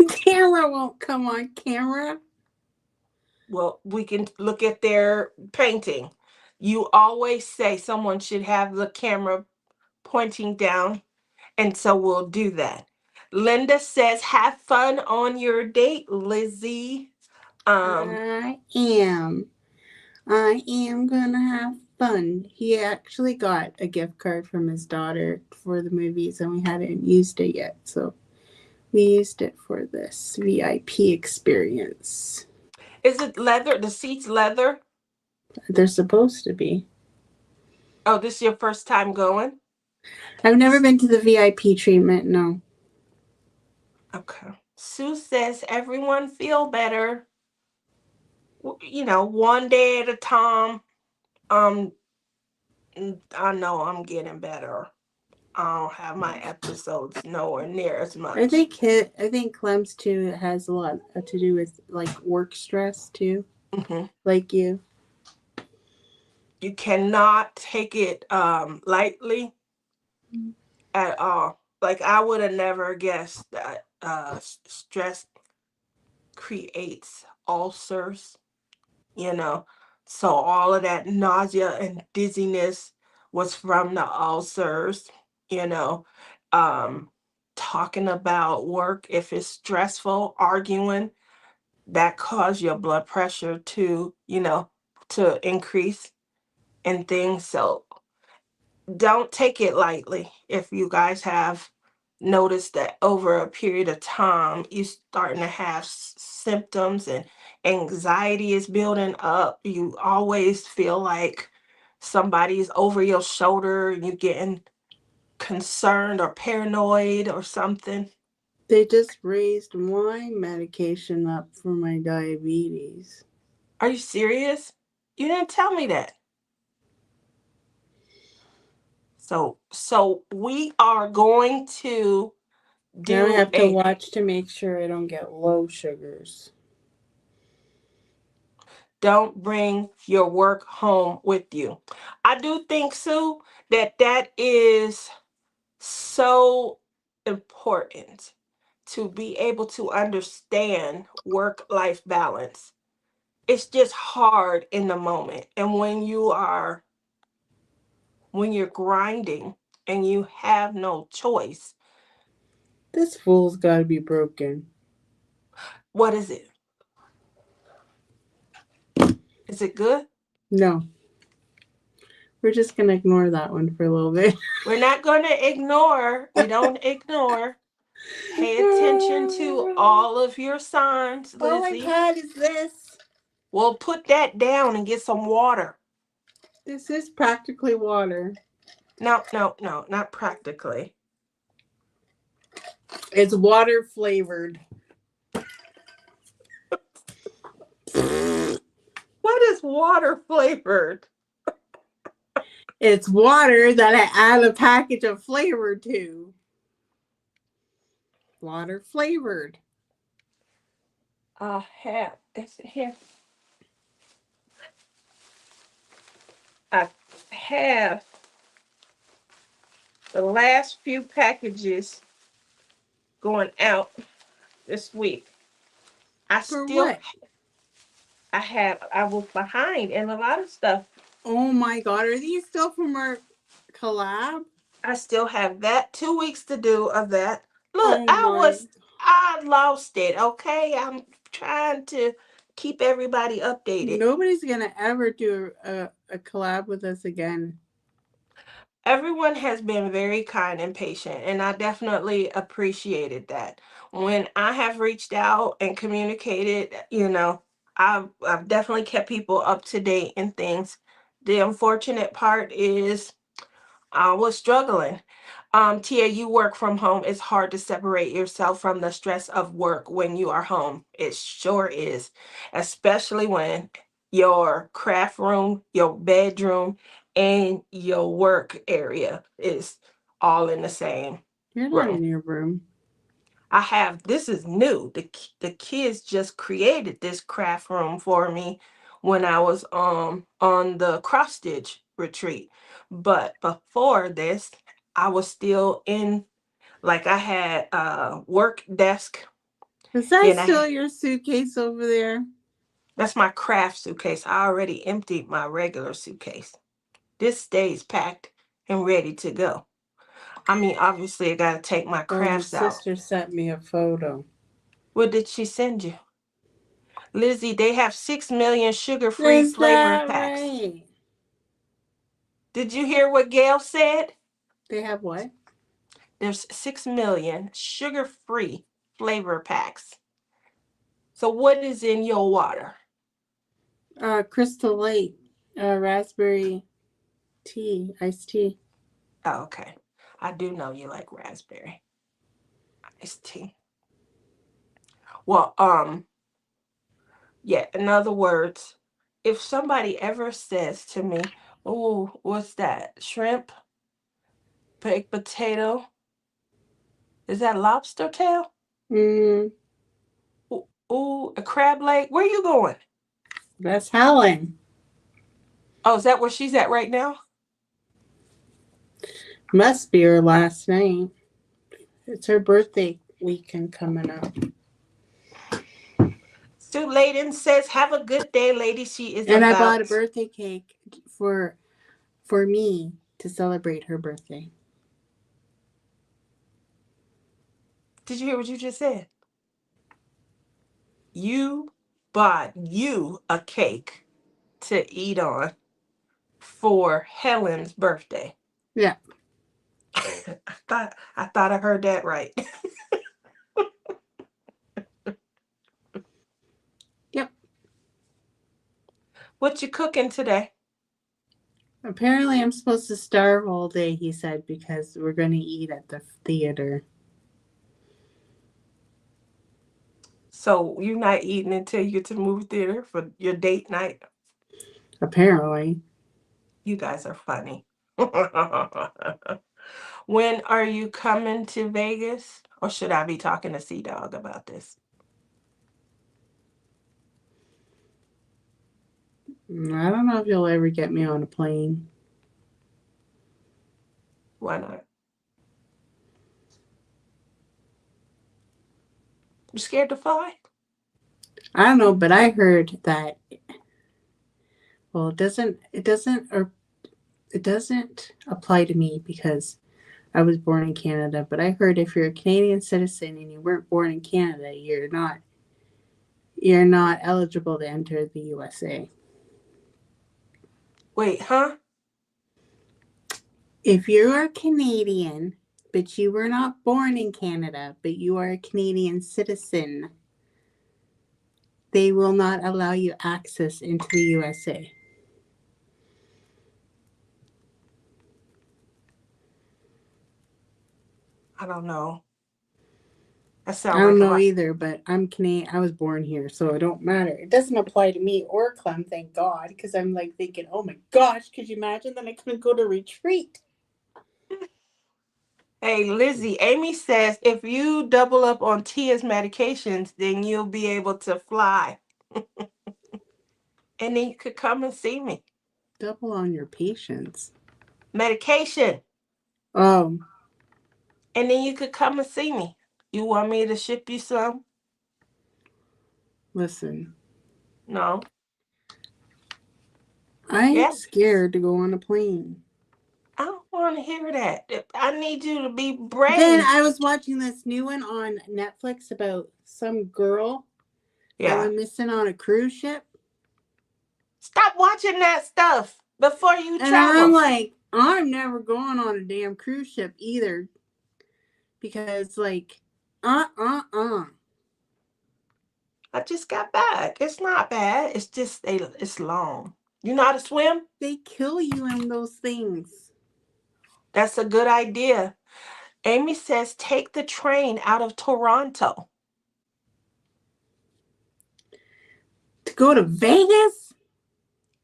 Taylor won't come on camera. Well, we can look at their painting. You always say someone should have the camera pointing down, and so we'll do that. Linda says, have fun on your date, Lizzie. I am going to have fun. He actually got a gift card from his daughter for the movies, and we hadn't used it yet. So we used it for this VIP experience. Is it leather? The seats leather? They're supposed to be. Oh, this is your first time going? I've never been to the VIP treatment, no. Okay. Sue says, everyone feel better. You know, one day at a time. I know I'm getting better. I don't have my episodes nowhere near as much. I think Clem's too has a lot to do with like work stress too. Mm-hmm. Like you. You cannot take it lightly at all. Like I would have never guessed that stress creates ulcers, you know. So all of that nausea and dizziness was from the ulcers, you know. Talking about work, if it's stressful, arguing, that cause your blood pressure to, you know, to increase and things. So don't take it lightly. If you guys have noticed that over a period of time you're starting to have symptoms and anxiety is building up, you always feel like somebody's over your shoulder and you're getting concerned or paranoid or something. They just raised my medication up for my diabetes. Are you serious? You didn't tell me that. So we are going to Now I do have to watch to make sure I don't get low sugars. Don't bring your work home with you. I do think, Sue, that is so important to be able to understand work-life balance. It's just hard in the moment. And when you're grinding and you have no choice, This fool's gotta be broken. what is it? Is it good? No. We're just gonna ignore that one for a little bit. We're not going to ignore. We don't ignore. Pay attention to all of your signs, Oh my Lizzie. god, is this? Well, put that down and get some water. This is practically water. No, not practically. It's water flavored. What is water flavored? It's water that I add a package of flavor to. Water flavored. I have. It's here. I have the last few packages going out this week. I For still what? I was behind in a lot of stuff. Oh my god, are these still from our collab? I still have that 2 weeks to do of that. Look, Oh I lost it. Okay, I'm trying to keep everybody updated. Nobody's gonna ever do a collab with us again. Everyone has been very kind and patient, and I definitely appreciated that. When I have reached out and communicated, I've definitely kept people up to date in things. The unfortunate part is I was struggling. Tia, you work from home. It's hard to separate yourself from the stress of work when you are home. It sure is, especially when your craft room, your bedroom, and your work area is all in the same You're not room. in your room. This is new. The kids just created this craft room for me when I was on the cross stitch retreat. But before this, I was still in, like, I had a work desk. Is that Then still your suitcase over there? That's my craft suitcase. I already emptied my regular suitcase. This stays packed and ready to go. I mean, obviously I gotta take my Oh, your crafts out. sister sent me a photo. What did she send you? Lizzie, they have 6 million sugar-free Is flavor that packs. right? Did you hear what Gail said? They have what? There's 6 million sugar-free flavor packs. So what is in your water? Crystal Light, raspberry tea, iced tea. Oh, okay. I do know you like raspberry iced tea. Well, yeah, in other words, if somebody ever says to me, "Oh, what's that? Shrimp? Baked potato? Is that lobster tail? Mm, Ooh, a crab leg? Where you going?" that's Helen. Oh, is that where she's at right now? Must be her last name. It's her birthday weekend coming up. Sue Layden says, "Have a good day, lady." She is And about. I bought a birthday cake for me to celebrate her birthday. Did you hear what you just said? You bought you a cake to eat on for Helen's birthday. Yeah. I thought I heard that right. Yep. What you cooking today? Apparently, I'm supposed to starve all day, he said, because we're going to eat at the theater. So you're not eating until you get to the movie theater for your date night? Apparently. You guys are funny. When are you coming to Vegas? Or should I be talking to Sea Dog about this? I don't know if you'll ever get me on a plane. Why not? You scared to fly? I don't know, but I heard that. Well, it doesn't apply to me because I was born in Canada. But I heard if you're a Canadian citizen and you weren't born in Canada, you're not eligible to enter the USA. Wait, huh? If you are Canadian, but you were not born in Canada, but you are a Canadian citizen, they will not allow you access into the USA. I don't know. That I sounds don't like a know lot. either, but I'm Canadian. I was born here, so it don't matter. It doesn't apply to me or Clem, thank God, because I'm like thinking, oh my gosh, could you imagine that I couldn't go to retreat? Hey, Lizzie, Amy says if you double up on Tia's medications, then you'll be able to fly. And then you could come and see me. Double on your patience. Medication. Oh, And then you could come and see me. You want me to ship you some? listen, No. I'm Yeah. scared to go on a plane. I don't want to hear that. I need you to be Then brave. I was watching this new one on Netflix about some girl that Yeah. went missing on a cruise ship. Stop watching that stuff before you And I'm travel. like, I'm never going on a damn cruise ship either. Because, like, uh. I just got back. It's not bad. It's just it's long. You know how to swim? They kill you in those things. That's a good idea. Amy says take the train out of Toronto. To go to Vegas?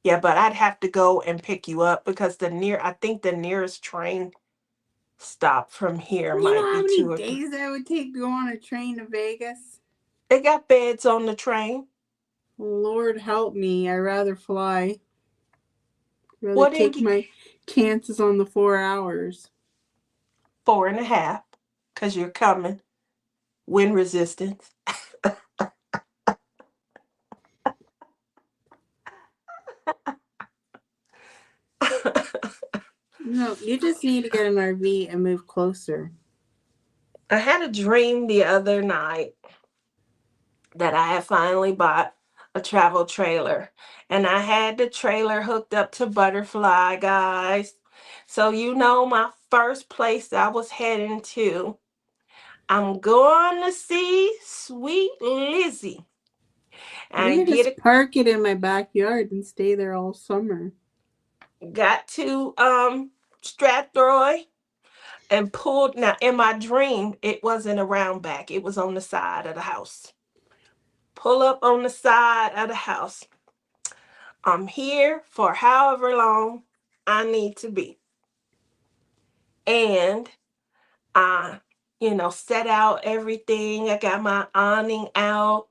Yeah, but I'd have to go and pick you up because I think the nearest train stop from here You know might how be many 2 or 3. days that would take to go on a train to Vegas? They got beds on the train. Lord help me. I'd rather fly. Rather What take in my chances on the 4 hours. 4.5? Because you're coming. Wind resistance. No, you just need to get an RV and move closer. I had a dream the other night that I had finally bought a travel trailer. And I had the trailer hooked up to Butterfly, guys. So, my first place I was heading to, I'm going to see Sweet Lizzie. We And could just park it in my backyard and stay there all summer. got to Strathroy and pulled. Now, in my dream, it wasn't around back, it was on the side of the house. Pull up on the side of the house. I'm here for however long I need to be. And I, set out everything. I got my awning out.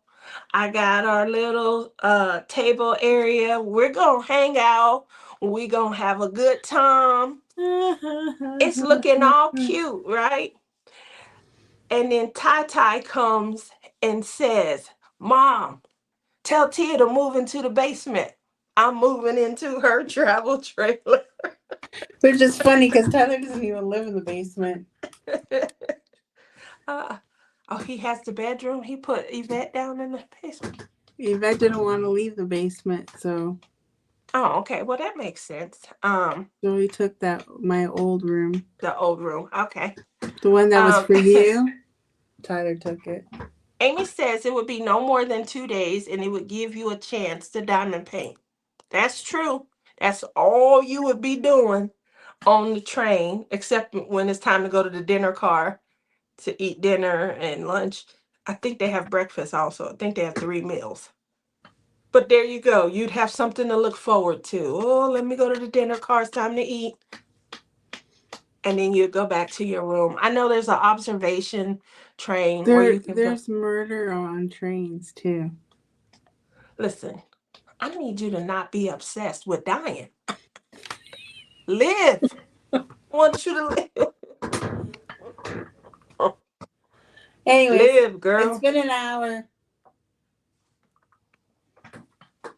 I got our little table area. We're going to hang out. We're going to have a good time. It's looking all cute, right? And then Tai comes and says, Mom, tell Tia to move into the basement. I'm moving into her travel trailer. Which is funny because Tyler doesn't even live in the basement. uh, oh, he has the bedroom. He put Yvette down in the basement. Yvette didn't want to leave the basement, so. Oh, okay. Well, that makes sense. So he took my old room. The old room. Okay. The one that was for you. Tyler took it. Amy says it would be no more than 2 days and it would give you a chance to diamond paint. That's true. That's all you would be doing on the train, except when it's time to go to the dinner car to eat dinner and lunch. I think they have breakfast also. I think they have 3 meals. But there you go. You'd have something to look forward to. Oh, let me go to the dinner car. It's time to eat. And then you go back to your room. I know there's an observation train where you can There's murder on trains too. listen. I need you to not be obsessed with dying. Live. I want you to live. Anyways, Live, it's girl. been an hour. I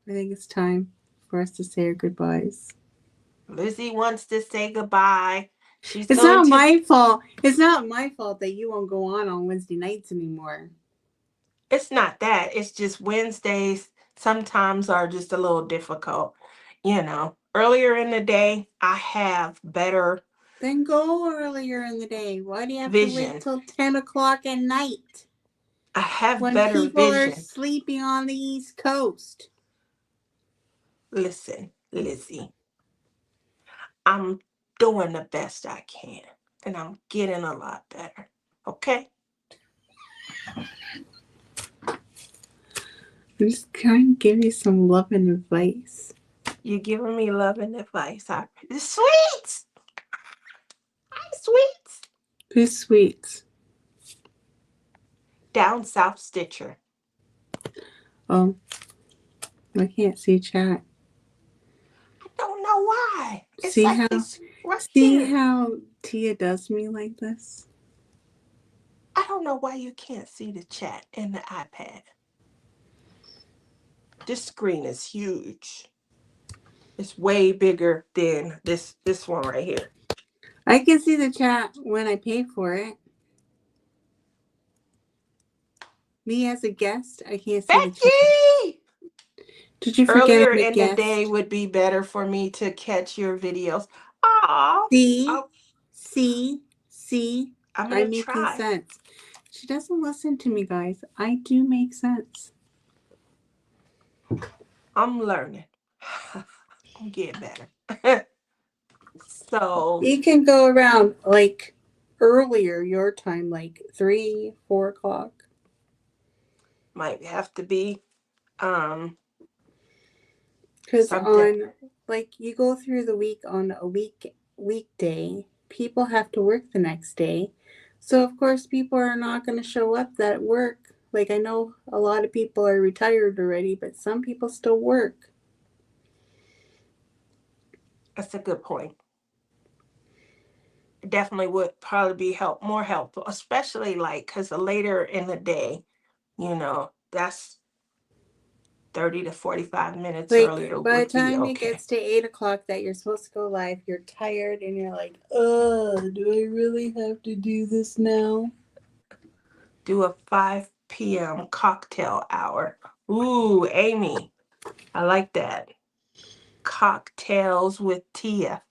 think it's time for us to say our goodbyes. Lizzie wants to say goodbye. She's It's going not to. my fault. It's not my fault that you won't go on Wednesday nights anymore. It's not that. It's just Wednesdays sometimes are just a little difficult. Earlier in the day, I have better Then go earlier in the day. Why do you have to wait vision. till 10 o'clock at night I have when better people are vision. sleeping on the East Coast? Listen, Lizzie, I'm doing the best I can, and I'm getting a lot better. Okay? I'm just trying to give you some love and advice. You're giving me love and advice. Sweets! Hi, Sweets! Who's sweets? Down South Stitcher. Oh, I can't see chat. I don't know why. It's See like how it's right see here. how Tia does me like this? I don't know why you can't see the chat in the iPad. This screen is huge. It's way bigger than this one right here. I can see the chat when I pay for it. Me as a guest, I can't see the chat. Becky! Did you forget Earlier I'm a in guest? the day would be better for me to catch your videos. Aw. See, I'm I'm gonna making try. sense. She doesn't listen to me, guys. I do make sense. I'm learning. I'm getting better. So You can go around like earlier your time, like 3, 4 o'clock. might have to be Because something. on like you go through the week on a weekday, people have to work the next day. So of course people are not going to show up at work. Like I know a lot of people are retired already, but some people still work. That's a good point. It definitely would probably be more helpful, especially like because later in the day, that's 30 to 45 minutes Like earlier by the would be time it okay. gets to 8 o'clock that you're supposed to go live, you're tired and you're like, do I really have to do this now? Do a 5 p.m. cocktail hour. Ooh, Amy, I like that. Cocktails with Tia.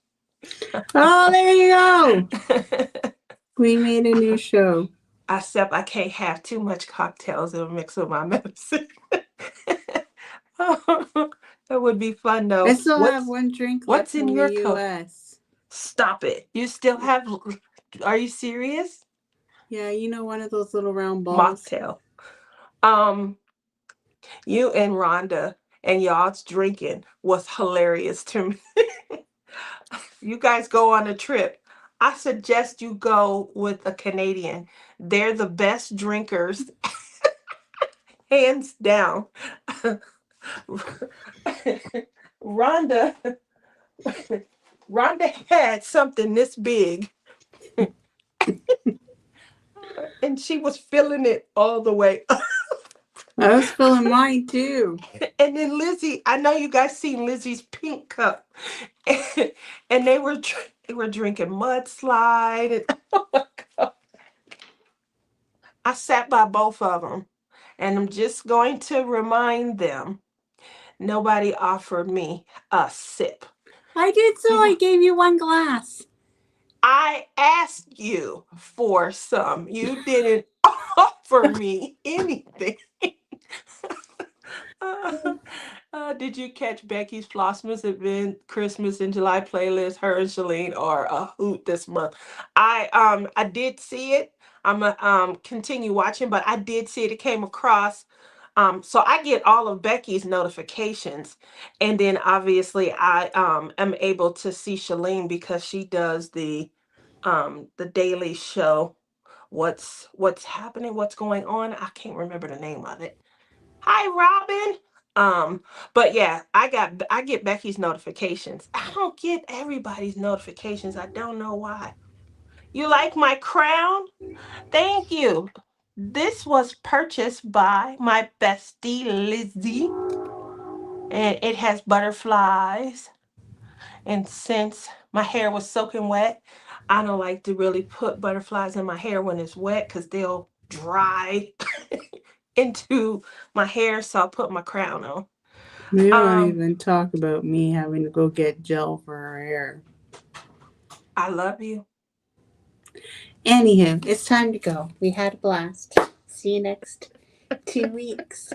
Oh, there you go. We made a new show. Except I can't have too much cocktails. It'll mix with my medicine. That would be fun though. I still have one drink left What's in from your the cup? US. Stop it. You still have. Are you serious? Yeah, you know, one of those little round balls. Mocktail. You and Rhonda and y'all's drinking was hilarious to me. You guys go on a trip. I suggest you go with a Canadian. They're the best drinkers, hands down. Rhonda had something this big and she was filling it all the way up. I was filling mine too. And then Lizzie, I know you guys seen Lizzie's pink cup, and they were drinking mudslide, and oh my God. I sat by both of them, and I'm just going to remind them, nobody offered me a sip. I did, so I gave you one glass. I asked you for some. You didn't offer me anything. Did you catch Becky's Flossmas event Christmas in July playlist? Her and Shalene are a hoot this month. I did see it. I'm gonna continue watching, but I did see it. It came across. So I get all of Becky's notifications, and then obviously I am able to see Shalene because she does the daily show. What's happening? What's going on? I can't remember the name of it. Hi, Robin. But yeah, I get Becky's notifications. I don't get everybody's notifications. I don't know why. You like my crown? Thank you. This was purchased by my bestie Lizzie, and it has butterflies. And since my hair was soaking wet, I don't like to really put butterflies in my hair when it's wet because they'll dry into my hair. So I'll put my crown on. We don't Um, even talk about me having to go get gel for her hair. I love you. Anywho, it's time to go. We had a blast. See you next 2 weeks.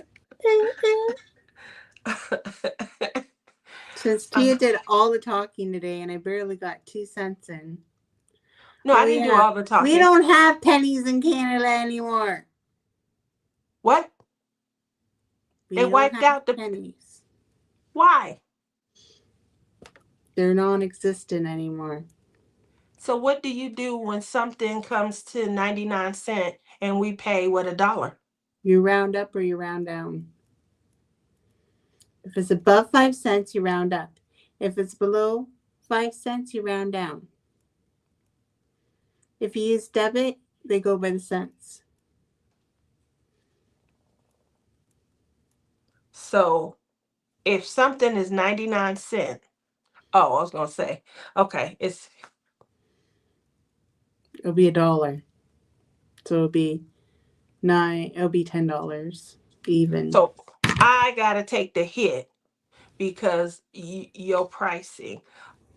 Since Tia did all the talking today and I barely got 2 cents in. No, I didn't do all the We talking. don't have pennies in Canada anymore. What? We They don't wiped have out the. pennies. Why? They're non-existent anymore. So what do you do when something comes to 99 cents and we pay what, $1? You round up or you round down. If it's above 5 cents, you round up. If it's below 5 cents, you round down. If you use debit, they go by the cents. So if something is 99 cents, oh, I was gonna say, okay, It'll be $1. So it'll be $10 even. so I gotta take the hit because your pricing.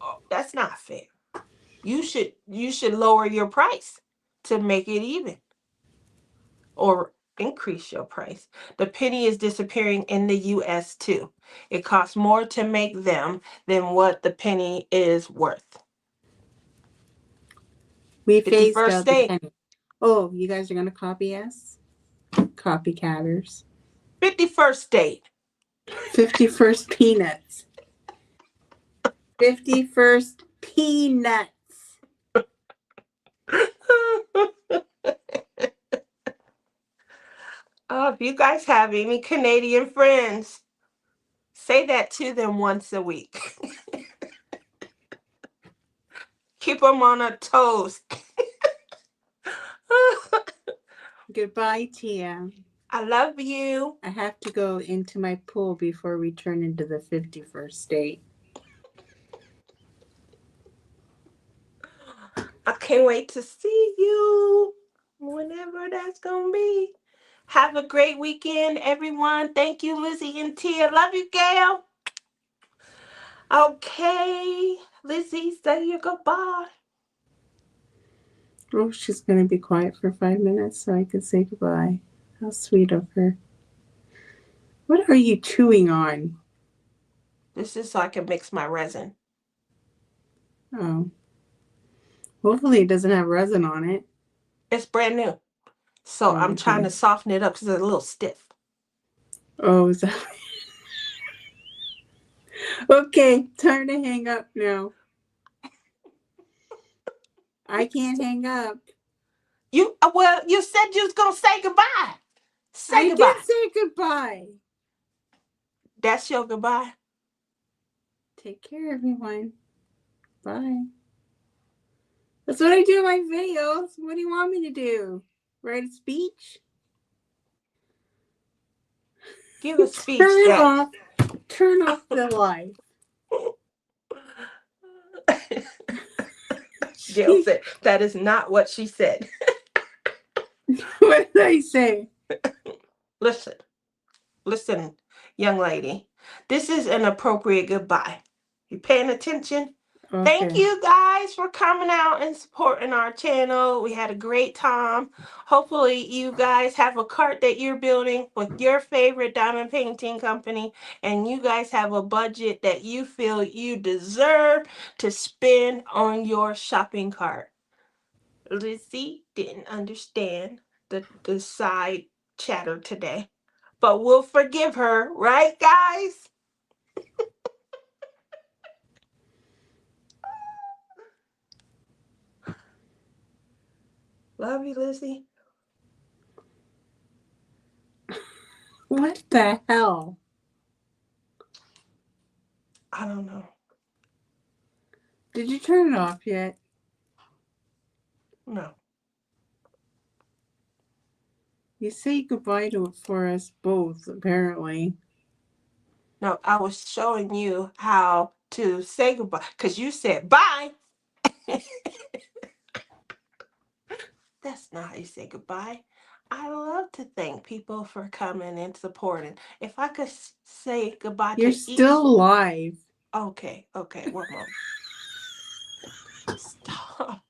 Oh, that's not fair. You should lower your price to make it even, or increase your price. The penny is disappearing in the US too. It costs more to make them than what the penny is worth. We phased 51st out the state. penny. Oh, you guys are going to copy us? Copycatters. 51st state. 51st peanuts. 51st peanuts. Oh, if you guys have any Canadian friends, say that to them once a week. Keep them on their toes. Goodbye, Tia. I love you. I have to go into my pool before we turn into the 51st state. I can't wait to see you whenever that's going to be. Have a great weekend, everyone. Thank you, Lizzie and Tia. Love you, Gail. Okay, Lizzie, say your goodbye. Oh, she's going to be quiet for 5 minutes so I can say goodbye. How sweet of her. What are you chewing on? This is so I can mix my resin. Oh. Hopefully it doesn't have resin on it. It's brand new. So Oh, I'm trying to soften it up because it's a little stiff. Oh, is that... Okay, time to hang up now. I can't hang up. You said you was gonna say goodbye. Say I goodbye. did say goodbye. That's your goodbye. Take care, everyone. Bye. That's what I do in my videos. What do you want me to do? Write a speech? Give a speech. Turn it off. Turn off the light. Gail said that is not what she said. What did I say? Listen, young lady. This is an appropriate goodbye. You paying attention? Okay. Thank you guys for coming out and supporting our channel. We had a great time. Hopefully you guys have a cart that you're building with your favorite diamond painting company, and you guys have a budget that you feel you deserve to spend on your shopping cart. Lizzie didn't understand the side chatter today, but we'll forgive her, right guys? Love you, Lizzie. What the hell? I don't know. Did you turn it off yet? No. You say goodbye to it for us both, apparently. No, I was showing you how to say goodbye because you said bye. That's not how you say goodbye. I love to thank people for coming and supporting. If I could say goodbye You're to each. still alive. Okay, one more. Stop.